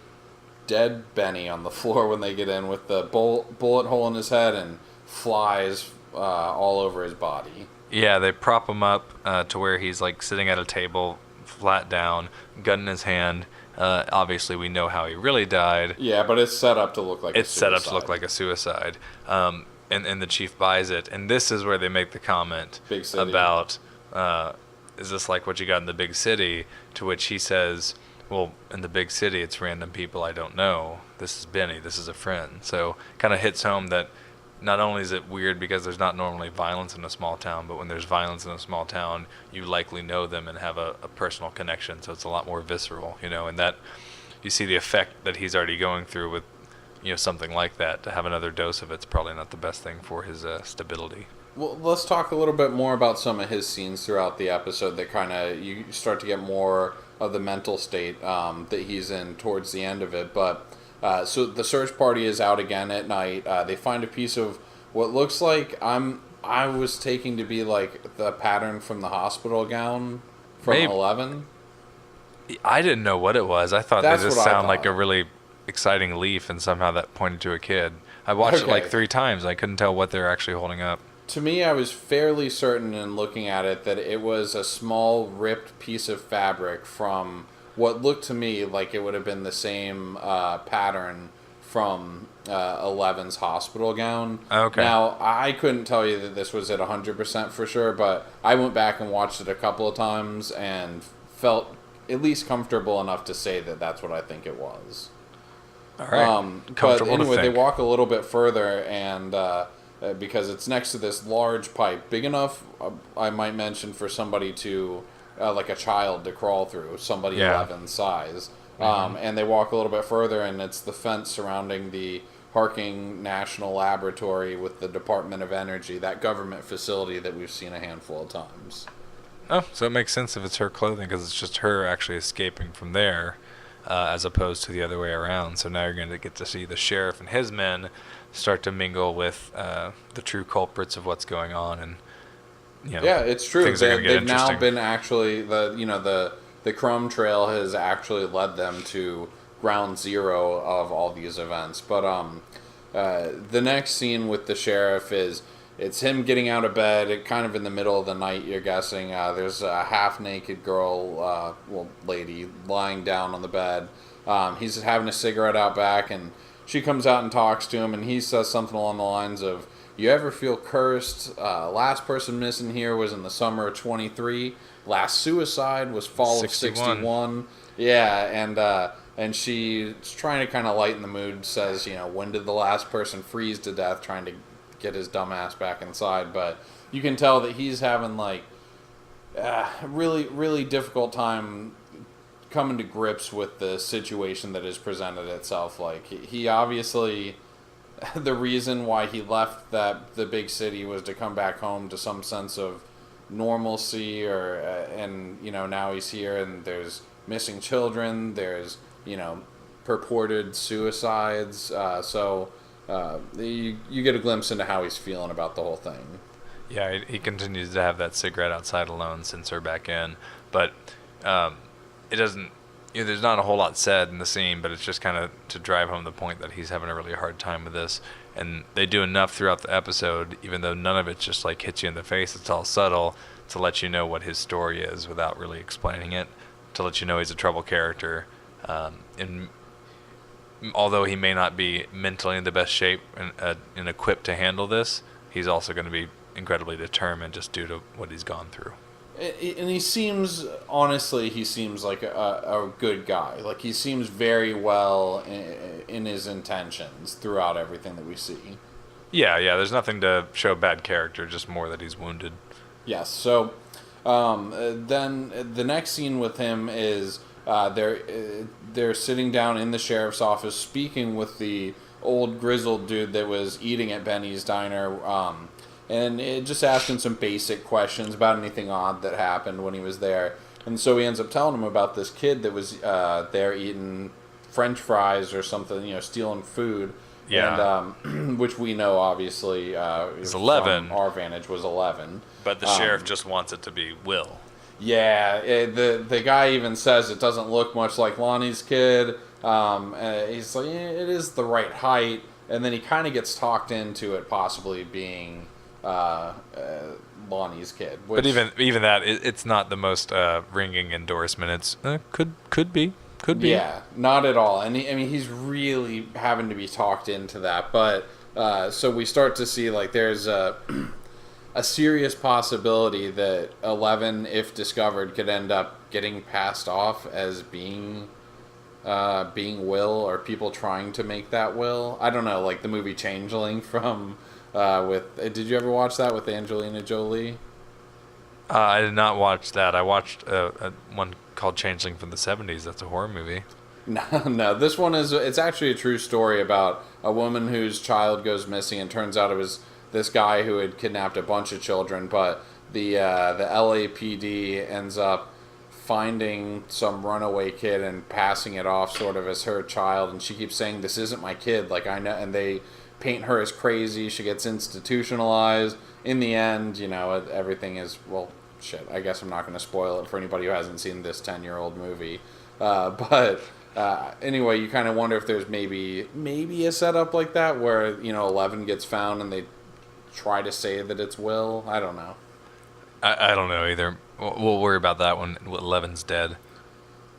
Speaker 1: dead Benny on the floor when they get in, with the bullet hole in his head and flies all over his body.
Speaker 2: Yeah, they prop him up to where he's like sitting at a table, flat down, gun in his hand. Obviously, we know how he really died.
Speaker 1: Yeah, but it's set up to look like
Speaker 2: it's set up to look like a suicide. And the chief buys it. And this is where they make the comment about, is this like what you got in the big city? To which he says, well, in the big city, it's random people I don't know. This is Benny. This is a friend. So kind of hits home that not only is it weird because there's not normally violence in a small town, but when there's violence in a small town, you likely know them and have a personal connection. So it's a lot more visceral, and that you see the effect that he's already going through with, something like that. To have another dose of it's probably not the best thing for his stability.
Speaker 1: Well, let's talk a little bit more about some of his scenes throughout the episode that kind of, you start to get more of the mental state that he's in towards the end of it. But so the search party is out again at night. They find a piece of what looks like I was taking to be like the pattern from the hospital gown from 11.
Speaker 2: I didn't know what it was. I thought they just sound like a really exciting leaf, and somehow that pointed to a kid. I watched it like 3 times. I couldn't tell what they're actually holding up.
Speaker 1: To me, I was fairly certain in looking at it that it was a small ripped piece of fabric from what looked to me like it would have been the same pattern from 11's hospital gown.
Speaker 2: Okay.
Speaker 1: Now, I couldn't tell you that this was at 100% for sure, but I went back and watched it a couple of times and felt at least comfortable enough to say that that's what I think it was.
Speaker 2: All right.
Speaker 1: But anyway, they walk a little bit further, and because it's next to this large pipe, big enough, I might mention, for somebody to, like a child to crawl through, somebody 11 size. And they walk a little bit further, and it's the fence surrounding the Harking National Laboratory with the Department of Energy, that government facility that we've seen a handful of times.
Speaker 2: Oh, so it makes sense if it's her clothing, because it's just her actually escaping from there, as opposed to the other way around. So now you're going to get to see the sheriff and his men start to mingle with the true culprits of what's going on, and
Speaker 1: yeah, it's true. They've now been actually the Crumb Trail has actually led them to ground zero of all these events. But the next scene with the sheriff is it's him getting out of bed, kind of in the middle of the night. You're guessing there's a half-naked girl, lady, lying down on the bed. He's having a cigarette out back, and she comes out and talks to him, and he says something along the lines of, "You ever feel cursed? Last person missing here was in the summer of 23. Last suicide was fall of 61. Yeah, and she's trying to kind of lighten the mood, says, when did the last person freeze to death, trying to get his dumb ass back inside. But you can tell that he's having like really, really difficult time coming to grips with the situation that has presented itself. Like, he obviously, the reason why he left the big city was to come back home to some sense of normalcy, and now he's here, and there's missing children, there's purported suicides, so you get a glimpse into how he's feeling about the whole thing.
Speaker 2: Yeah, he continues to have that cigarette outside alone, since her back in, but it doesn't, there's not a whole lot said in the scene, but it's just kind of to drive home the point that he's having a really hard time with this. And they do enough throughout the episode, even though none of it just like hits you in the face, it's all subtle, to let you know what his story is without really explaining it, to let you know he's a trouble character. And although he may not be mentally in the best shape and equipped to handle this, he's also going to be incredibly determined just due to what he's gone through.
Speaker 1: And he seems, honestly, he seems like a good guy. Like, he seems very well in his intentions throughout everything that we see.
Speaker 2: Yeah, there's nothing to show bad character, just more that he's wounded.
Speaker 1: Yes, so then the next scene with him is they're sitting down in the sheriff's office speaking with the old grizzled dude that was eating at Benny's Diner, and just asking some basic questions about anything odd that happened when he was there. And so he ends up telling him about this kid that was there eating French fries or something, stealing food.
Speaker 2: Yeah.
Speaker 1: And which we know, obviously,
Speaker 2: it's 11.
Speaker 1: From our vantage was 11.
Speaker 2: But the sheriff just wants it to be Will.
Speaker 1: Yeah, the guy even says it doesn't look much like Lonnie's kid. He's like, it is the right height. And then he kind of gets talked into it possibly being Lonnie's kid. Which,
Speaker 2: but even that, it's not the most ringing endorsement. It's could be.
Speaker 1: Yeah, not at all. And he's really having to be talked into that. But so we start to see like there's a serious possibility that 11, if discovered, could end up getting passed off as being Will, or people trying to make that Will. I don't know, like the movie Changeling from did you ever watch that with Angelina Jolie?
Speaker 2: I did not watch that. I watched one called Changeling from the 70s. That's a horror movie.
Speaker 1: No, this one it's actually a true story about a woman whose child goes missing, and turns out it was this guy who had kidnapped a bunch of children, but the LAPD ends up finding some runaway kid and passing it off sort of as her child, and she keeps saying, "This isn't my kid," like I know, and they paint her as crazy. She gets institutionalized. In the end, everything is, well, shit, I guess I'm not going to spoil it for anybody who hasn't seen this 10-year-old movie. But anyway, you kind of wonder if there's maybe a setup like that where, 11 gets found and they try to say that it's Will. I don't know.
Speaker 2: I don't know either. We'll worry about that when 11's dead.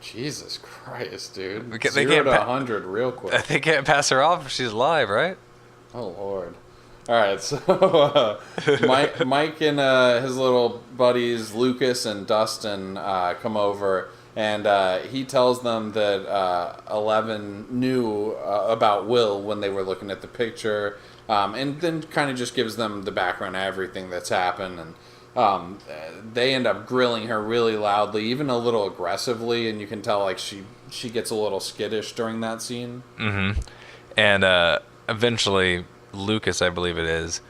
Speaker 1: Jesus Christ, dude.
Speaker 2: They
Speaker 1: 0 to 100 real quick.
Speaker 2: They can't pass her off if she's alive, right?
Speaker 1: Oh, Lord. All right, so Mike and his little buddies, Lucas and Dustin, come over, and he tells them that 11 knew about Will when they were looking at the picture, and then kind of just gives them the background of everything that's happened, and they end up grilling her really loudly, even a little aggressively, and you can tell like she gets a little skittish during that scene.
Speaker 2: Mm-hmm. And eventually, Lucas, I believe it is,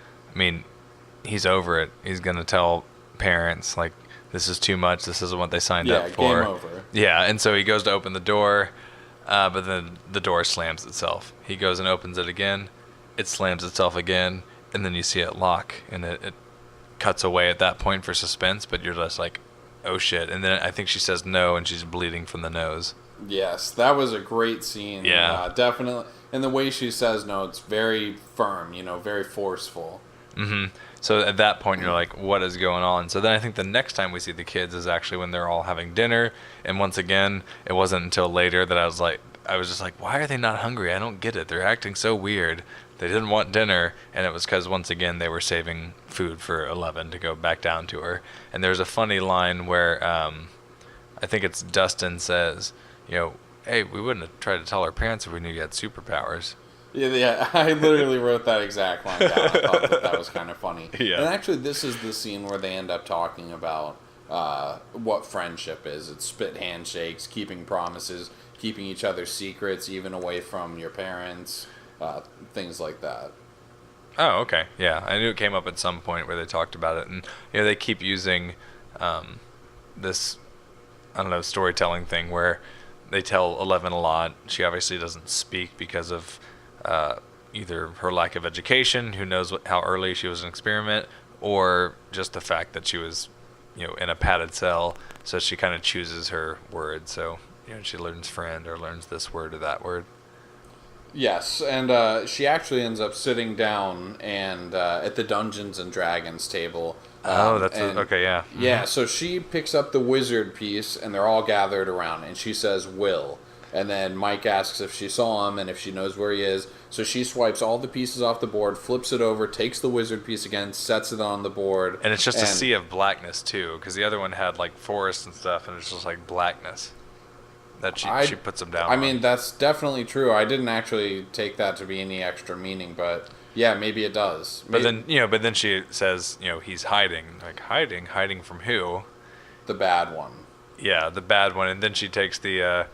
Speaker 2: he's over it. He's going to tell parents, like, this is too much. This isn't what they signed up for.
Speaker 1: Game over.
Speaker 2: Yeah, and so he goes to open the door, but then the door slams itself. He goes and opens it again. It slams itself again, and then you see it lock, and it cuts away at that point for suspense, but you're just like, oh, shit. And then I think she says no, and she's bleeding from the nose.
Speaker 1: Yes, that was a great scene.
Speaker 2: Yeah.
Speaker 1: Definitely. And the way she says no, it's very firm, very forceful.
Speaker 2: Mm-hmm. So at that point, you're like, what is going on? So then I think the next time we see the kids is actually when they're all having dinner. And once again, it wasn't until later that I was just like, why are they not hungry? I don't get it. They're acting so weird. They didn't want dinner. And it was because, once again, they were saving food for 11 to go back down to her. And there's a funny line where I think it's Dustin says, hey, we wouldn't have tried to tell our parents if we knew you had superpowers.
Speaker 1: Yeah, I literally wrote that exact line down. I thought that was kind of funny.
Speaker 2: Yeah.
Speaker 1: And actually, this is the scene where they end up talking about what friendship is. It's spit handshakes, keeping promises, keeping each other's secrets, even away from your parents, things like that.
Speaker 2: Oh, okay. Yeah, I knew it came up at some point where they talked about it. And, they keep using this, I don't know, storytelling thing where they tell 11 a lot. She obviously doesn't speak because of either her lack of education, who knows how early she was an experiment, or just the fact that she was, in a padded cell, so she kind of chooses her words. So, she learns friend or learns this word or that word.
Speaker 1: Yes, and she actually ends up sitting down and at the Dungeons and Dragons table.
Speaker 2: Okay, yeah.
Speaker 1: Yeah, so she picks up the wizard piece, and they're all gathered around, and she says, Will. And then Mike asks if she saw him and if she knows where he is. So she swipes all the pieces off the board, flips it over, takes the wizard piece again, sets it on the board.
Speaker 2: And it's just a sea of blackness, too, because the other one had, like, forest and stuff, and it's just, like, blackness that she puts them down
Speaker 1: I mean, that's definitely true. I didn't actually take that to be any extra meaning, but yeah, maybe it does.
Speaker 2: But then she says, he's hiding. Like, hiding from who?
Speaker 1: The bad one.
Speaker 2: Yeah, the bad one. And then she takes the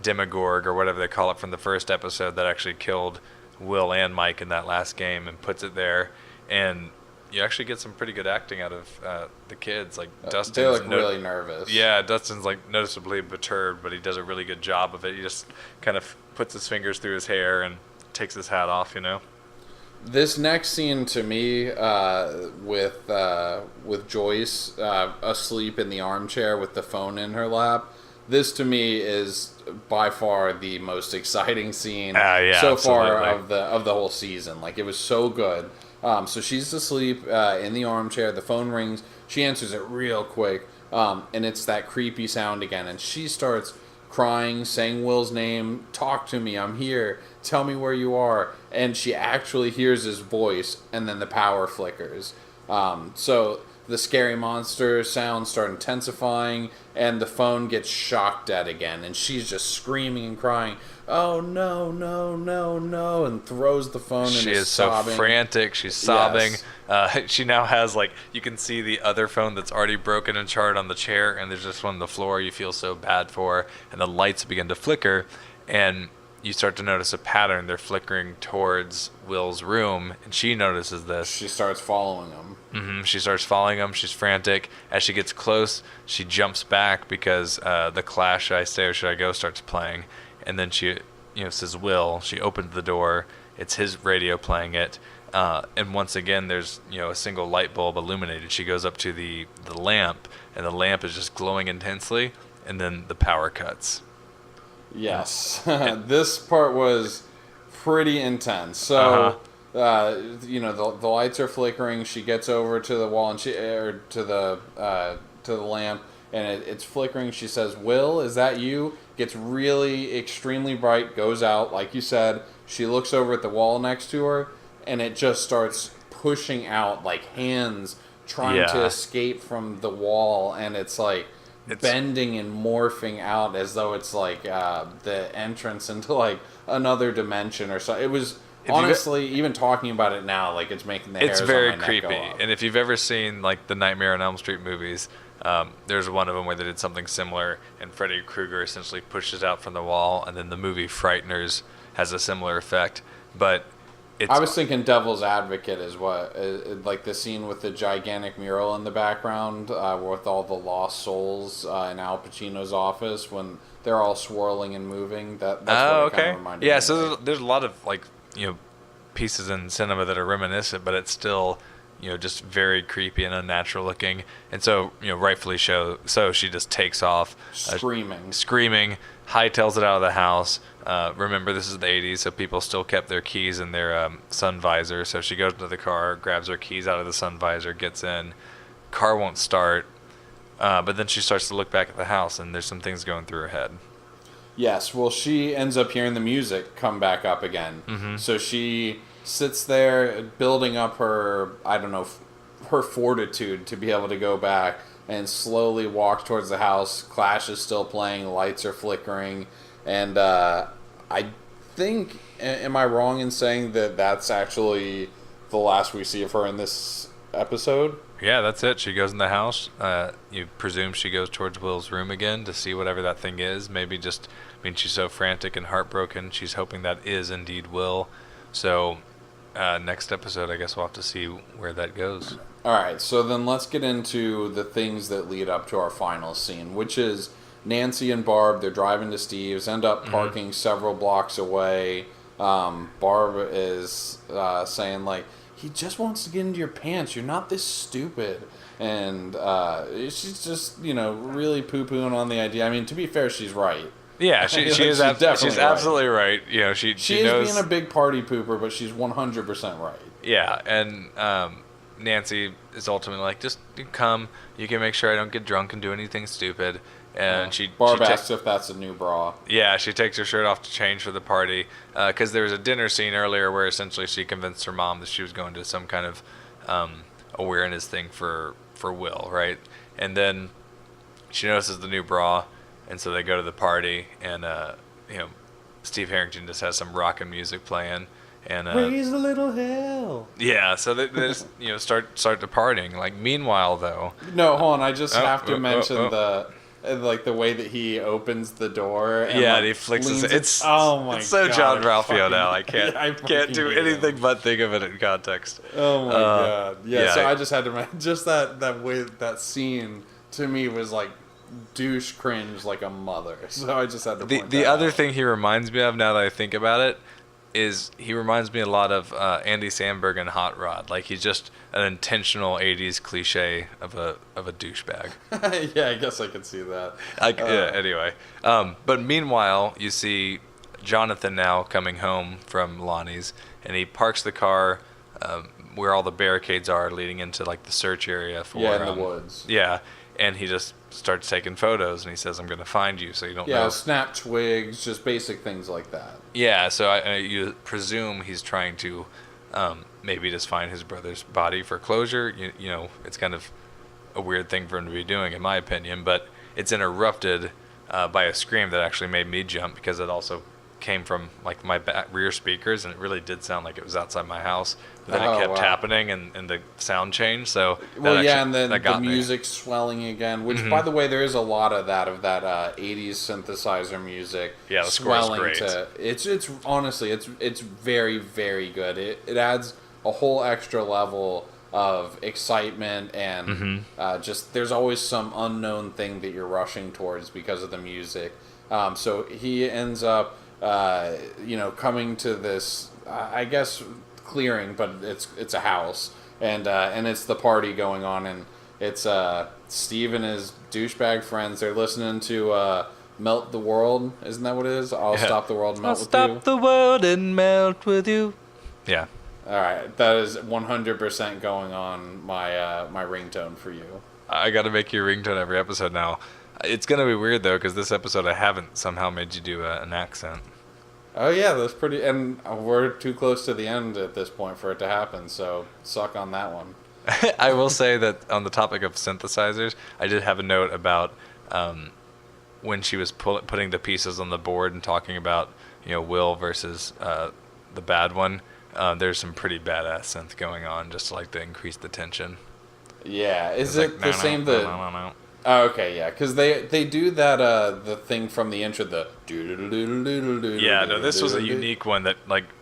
Speaker 2: Demogorg or whatever they call it from the first episode that actually killed Will and Mike in that last game and puts it there. And you actually get some pretty good acting out of the kids. Like Dustin's
Speaker 1: they look really nervous.
Speaker 2: Yeah, Dustin's like noticeably perturbed, but he does a really good job of it. He just kind of puts his fingers through his hair and takes his hat off,
Speaker 1: This next scene to me, with Joyce asleep in the armchair with the phone in her lap, this to me is by far the most exciting scene so far of the whole season. Like, it was so good. So she's asleep in the armchair. The phone rings. She answers it real quick, and it's that creepy sound again. And she starts crying, saying Will's name. Talk to me. I'm here. Tell me where you are. And she actually hears his voice, and then the power flickers. So the scary monster sounds start intensifying, and the phone gets shocked at again, and she's just screaming and crying, "Oh no, no, no, no," and throws the phone and is sobbing.
Speaker 2: So frantic. She's sobbing. Yes. She now has, like, you can see the other phone that's already broken and charred on the chair, and there's this one on the floor you feel so bad for, and the lights begin to flicker, and you start to notice a pattern. They're flickering towards Will's room, and she notices this.
Speaker 1: She starts following him.
Speaker 2: She starts following him. She's frantic. As she gets close, she jumps back because the Clash, Should I Stay or Should I Go, starts playing. And then she, says, Will. She opened the door. It's his radio playing it. And once again, there's, a single light bulb illuminated. She goes up to the lamp, and the lamp is just glowing intensely, and then the power cuts.
Speaker 1: Yes. This part was pretty intense. So, the lights are flickering. She gets over to the wall and to the lamp, and it's flickering. She says, "Will, is that you?" Gets really extremely bright, goes out, like you said. She looks over at the wall next to her, and it just starts pushing out, like hands trying to escape from the wall, and it's like bending and morphing out as though it's like the entrance into like another dimension or so. It was honestly, even talking about it now, like it's making the hairs on my neck go up. It's very creepy.
Speaker 2: And if you've ever seen like the Nightmare on Elm Street movies, there's one of them where they did something similar, and Freddy Krueger essentially pushes out from the wall, and then the movie Frighteners has a similar effect. But
Speaker 1: I was thinking Devil's Advocate is like the scene with the gigantic mural in the background with all the lost souls in Al Pacino's office when they're all swirling and moving. That's what it kind of reminded me.
Speaker 2: Yeah, so there's a lot of pieces in cinema that are reminiscent, but it's still just very creepy and unnatural looking. And so rightfully so she just takes off screaming, hightails it out of the house. Remember, this is the 80s, so people still kept their keys in their sun visor. So she goes to the car, grabs her keys out of the sun visor, gets in. Car won't start, but then she starts to look back at the house, and there's some things going through her head.
Speaker 1: Yes, well, she ends up hearing the music come back up again. Mm-hmm. So she sits there building up her, her fortitude to be able to go back and slowly walk towards the house. Clash is still playing, lights are flickering, and I think, am I wrong in saying that that's actually the last we see of her in this episode?
Speaker 2: Yeah, that's it. She goes in the house. You presume she goes towards Will's room again to see whatever that thing is. Maybe just, she's so frantic and heartbroken, she's hoping that is indeed Will. So, next episode, I guess we'll have to see where that goes.
Speaker 1: Alright, so then let's get into the things that lead up to our final scene, which is Nancy and Barb. They're driving to Steve's, end up parking several blocks away. Barb is saying, like, he just wants to get into your pants. You're not this stupid. And she's just, really poo-pooing on the idea. To be fair, she's right.
Speaker 2: Yeah, she's absolutely right. She
Speaker 1: is
Speaker 2: knows,
Speaker 1: being a big party pooper, but she's 100% right.
Speaker 2: Yeah, and Nancy is ultimately like, just come. You can make sure I don't get drunk and do anything stupid. And
Speaker 1: Barb asks if that's a new bra.
Speaker 2: Yeah, she takes her shirt off to change for the party, because there was a dinner scene earlier where essentially she convinced her mom that she was going to some kind of awareness thing for Will, right? And then she notices the new bra, and so they go to the party, and Steve Harrington just has some rockin' music playing, and
Speaker 1: raise a little hell.
Speaker 2: Yeah, so they just start departing. Like, meanwhile though.
Speaker 1: No, hold on. I just have to mention the way that he opens the door. And
Speaker 2: and he flicks his. It's
Speaker 1: so
Speaker 2: God, John Ralphio now. I can't do anything but think of it in context.
Speaker 1: Oh my God. Yeah. So I just had to mention just that way that scene to me was like douche cringe like a mother. So I just had to point
Speaker 2: the other thing he reminds me of now that I think about it is he reminds me a lot of Andy Samberg and Hot Rod. Like, he's just an intentional 80s cliche of a douchebag.
Speaker 1: Yeah, I guess I could see that.
Speaker 2: Anyway. But meanwhile, you see Jonathan now coming home from Lonnie's, and he parks the car where all the barricades are leading into, like, the search area for...
Speaker 1: Yeah, in the woods.
Speaker 2: Yeah, and he just starts taking photos, and he says, I'm going to find you, so you don't know.
Speaker 1: Yeah, snap twigs, just basic things like that.
Speaker 2: Yeah, so you presume he's trying to maybe just find his brother's body for closure. You know, it's kind of a weird thing for him to be doing, in my opinion, but it's interrupted by a scream that actually made me jump, because it also came from, like, my rear speakers, and it really did sound like it was outside my house. But then it kept happening, and the sound changed. So
Speaker 1: and then the music swelling again. Which, by the way, there is a lot of that 80s synthesizer music.
Speaker 2: Yeah, the swelling great.
Speaker 1: It's honestly it's very, very good. It adds a whole extra level of excitement, and just there's always some unknown thing that you're rushing towards because of the music. So he ends up coming to this, I guess, clearing, but it's a house, and it's the party going on, and it's Steve and his douchebag friends. They're listening to "Melt the World." Isn't that what it is? I'll stop the world and melt with you.
Speaker 2: I'll stop the world and melt with you. Yeah.
Speaker 1: All right, that is 100% going on my ringtone for you. I
Speaker 2: got to make your ringtone every episode now. It's gonna be weird though, because this episode I haven't somehow made you do an accent.
Speaker 1: Oh yeah, that's pretty, and we're too close to the end at this point for it to happen, so suck on that one.
Speaker 2: I will say that on the topic of synthesizers, I did have a note about when she was putting the pieces on the board and talking about, Will versus the bad one. There's some pretty badass synth going on, just to increase the tension.
Speaker 1: Yeah, is it the same that... Oh, okay, yeah, because they do that the thing from the intro, the
Speaker 2: yeah. No, this was a unique one that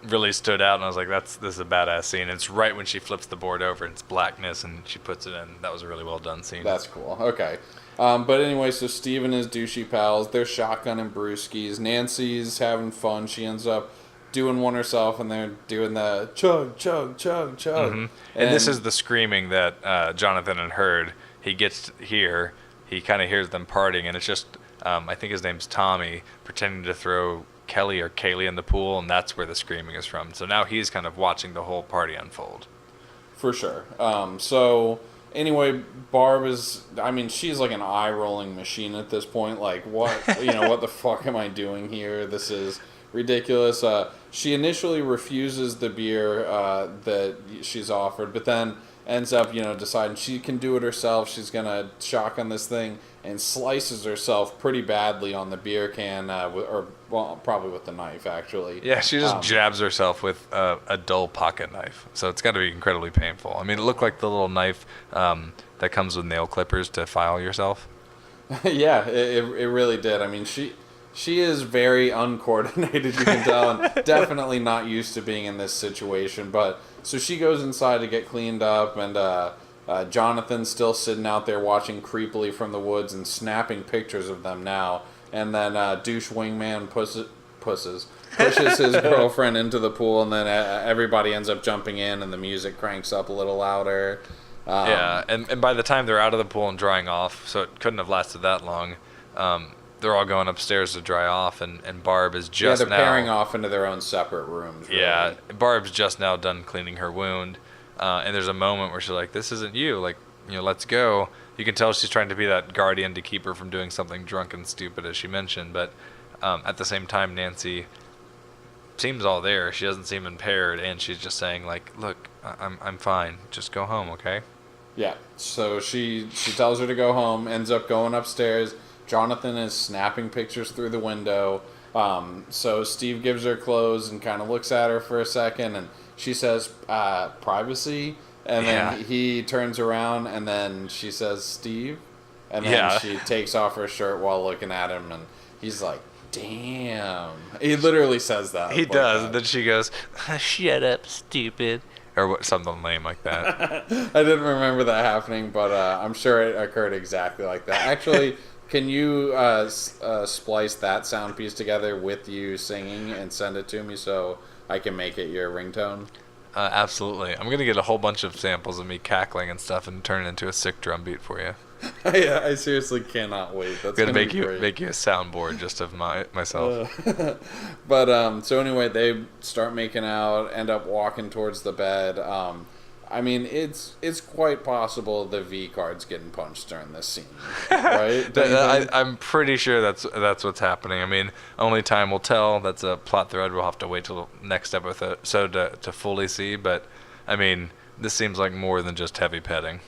Speaker 2: really stood out, and I was like, this is a badass scene. It's right when she flips the board over, and it's blackness, and she puts it in. That was a really well done scene.
Speaker 1: That's cool. Okay, but anyway, so Steve and his douchey pals, they're shotgunning brewskis. Nancy's having fun. She ends up doing one herself, and they're doing the chug, chug, chug, chug.
Speaker 2: Mm-hmm. And this is the screaming that Jonathan had heard. He gets here. He kind of hears them partying, and it's just, I think his name's Tommy, pretending to throw Kelly or Kaylee in the pool, and that's where the screaming is from. So now he's kind of watching the whole party unfold.
Speaker 1: For sure. So, anyway, Barb is, she's like an eye-rolling machine at this point. Like, what, what the fuck am I doing here? This is ridiculous. She initially refuses the beer that she's offered, but then ends up, deciding she can do it herself. She's going to shotgun this thing and slices herself pretty badly on the beer can, probably with the knife, actually.
Speaker 2: Yeah, she just jabs herself with a dull pocket knife. So it's got to be incredibly painful. It looked like the little knife that comes with nail clippers to file yourself.
Speaker 1: Yeah, it really did. She is very uncoordinated, you can tell, and definitely not used to being in this situation. But so she goes inside to get cleaned up, and Jonathan's still sitting out there watching creepily from the woods and snapping pictures of them now. And then douche wingman pushes his girlfriend into the pool, and then everybody ends up jumping in, and the music cranks up a little louder.
Speaker 2: Yeah, and by the time they're out of the pool and drying off, so it couldn't have lasted that long. They're all going upstairs to dry off, and Barb is just now...
Speaker 1: Yeah, they're pairing off into their own separate rooms. Really.
Speaker 2: Yeah, Barb's just now done cleaning her wound, and there's a moment where she's like, this isn't you. Like, let's go. You can tell she's trying to be that guardian to keep her from doing something drunk and stupid, as she mentioned. But at the same time, Nancy seems all there. She doesn't seem impaired, and she's just saying, like, look, I'm fine. Just go home, okay?
Speaker 1: Yeah. So she tells her to go home, ends up going upstairs. Jonathan is snapping pictures through the window. So Steve gives her clothes and kind of looks at her for a second, and she says, privacy. And then he turns around, and then she says, Steve. And then she takes off her shirt while looking at him, and he's like, damn. He literally says that.
Speaker 2: He does. And then she goes, shut up, stupid. Or something lame like that.
Speaker 1: I didn't remember that happening, but I'm sure it occurred exactly like that. Actually, can you splice that sound piece together with you singing and send it to me so I can make it your ringtone?
Speaker 2: Absolutely. I'm going to get a whole bunch of samples of me cackling and stuff and turn it into a sick drum beat for you.
Speaker 1: Yeah, I seriously cannot wait. That's going to
Speaker 2: make you a soundboard just of myself.
Speaker 1: But so anyway, they start making out, end up walking towards the bed. I mean, it's quite possible the V card's getting punched during this scene, right?
Speaker 2: I'm pretty sure that's what's happening. I mean, only time will tell. That's a plot thread we'll have to wait till next episode to fully see. But I mean, this seems like more than just heavy petting.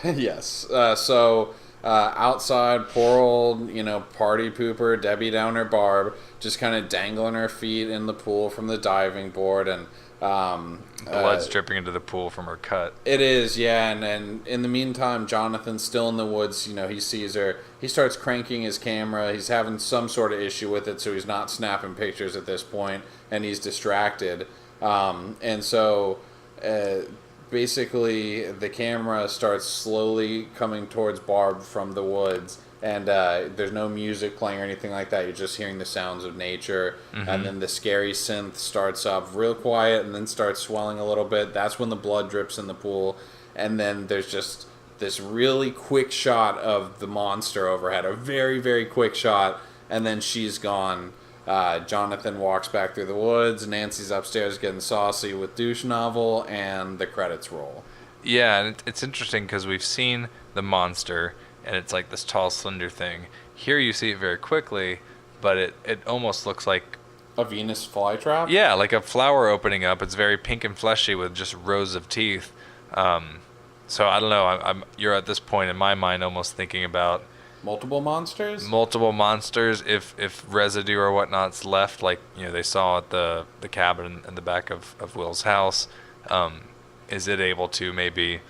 Speaker 1: Yes. So outside, poor old party pooper Debbie Downer Barb just kind of dangling her feet in the pool from the diving board, and
Speaker 2: blood's dripping into the pool from her cut.
Speaker 1: It is, yeah. And in the meantime, Jonathan's still in the woods. He sees her. He starts cranking his camera. He's having some sort of issue with it, so he's not snapping pictures at this point, and he's distracted. And so basically, the camera starts slowly coming towards Barb from the woods. And there's no music playing or anything like that. You're just hearing the sounds of nature. Mm-hmm. And then the scary synth starts up real quiet and then starts swelling a little bit. That's when the blood drips in the pool. And then there's just this really quick shot of the monster overhead. A very, very quick shot. And then she's gone. Jonathan walks back through the woods. Nancy's upstairs getting saucy with douche novel. And the credits roll.
Speaker 2: Yeah, and it's interesting because we've seen the monster, and it's like this tall, slender thing. Here you see it very quickly, but it almost looks like
Speaker 1: a Venus flytrap?
Speaker 2: Yeah, like a flower opening up. It's very pink and fleshy with just rows of teeth. So I don't know. You're at this point in my mind almost thinking about
Speaker 1: multiple monsters.
Speaker 2: If residue or whatnot's left, like they saw at the cabin in the back of Will's house, is it able to maybe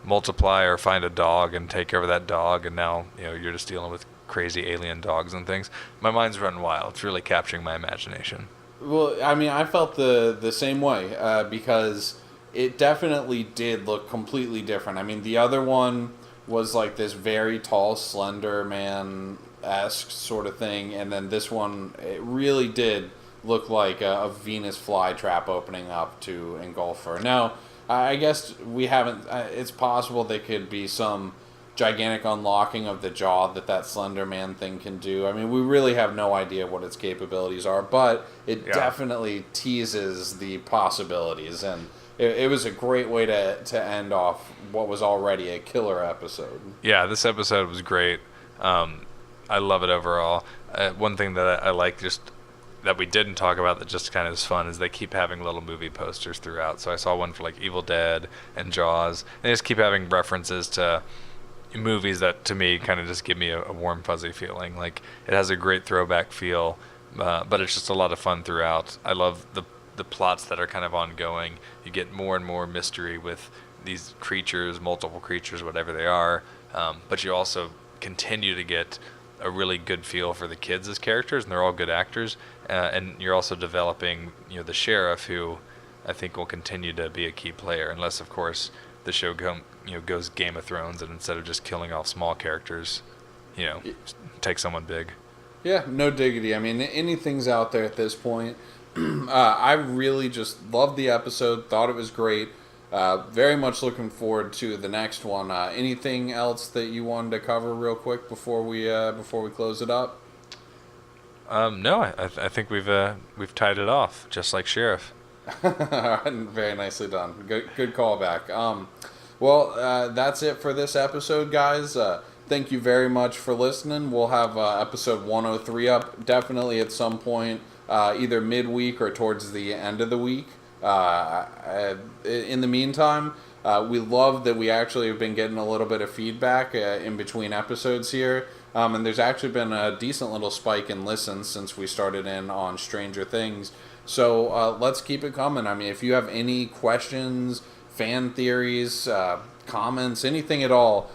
Speaker 2: multiply or find a dog and take over that dog, and now you're just dealing with crazy alien dogs and things. My mind's running wild. It's really capturing my imagination.
Speaker 1: Well, I mean, I felt the same way because it definitely did look completely different. I mean, the other one was like this very tall, slender man-esque sort of thing, and then this one, it really did look like a Venus flytrap opening up to engulf her. Now, I guess we haven't. It's possible there could be some gigantic unlocking of the jaw that Slender Man thing can do. I mean, we really have no idea what its capabilities are, but it definitely teases the possibilities, and it was a great way to end off what was already a killer episode.
Speaker 2: Yeah, this episode was great. I love it overall. One thing that I like just that we didn't talk about that just kind of is fun is they keep having little movie posters throughout. So I saw one for like Evil Dead and Jaws. They just keep having references to movies that to me kind of just give me a warm fuzzy feeling. Like it has a great throwback feel, but it's just a lot of fun throughout. I love the plots that are kind of ongoing. You get more and more mystery with these creatures, multiple creatures, whatever they are, but you also continue to get a really good feel for the kids as characters, and they're all good actors. And you're also developing, the sheriff, who I think will continue to be a key player, unless, of course, the show goes Game of Thrones, and instead of just killing off small characters, take someone big.
Speaker 1: Yeah, no diggity. I mean, anything's out there at this point. I really just loved the episode, thought it was great. Very much looking forward to the next one. Anything else that you wanted to cover real quick before we close it up?
Speaker 2: No, I think we've tied it off, just like Sheriff.
Speaker 1: Very nicely done. Good callback. Well, that's it for this episode, guys. Thank you very much for listening. We'll have episode 103 up definitely at some point, either midweek or towards the end of the week. In the meantime, we love that we actually have been getting a little bit of feedback in between episodes here. And there's actually been a decent little spike in listens since we started in on Stranger Things. So let's keep it coming. I mean, if you have any questions, fan theories, comments, anything at all,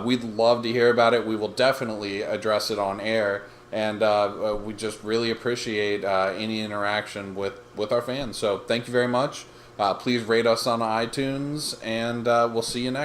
Speaker 1: we'd love to hear about it. We will definitely address it on air. And we just really appreciate any interaction with our fans. So thank you very much. Please rate us on iTunes, and we'll see you next.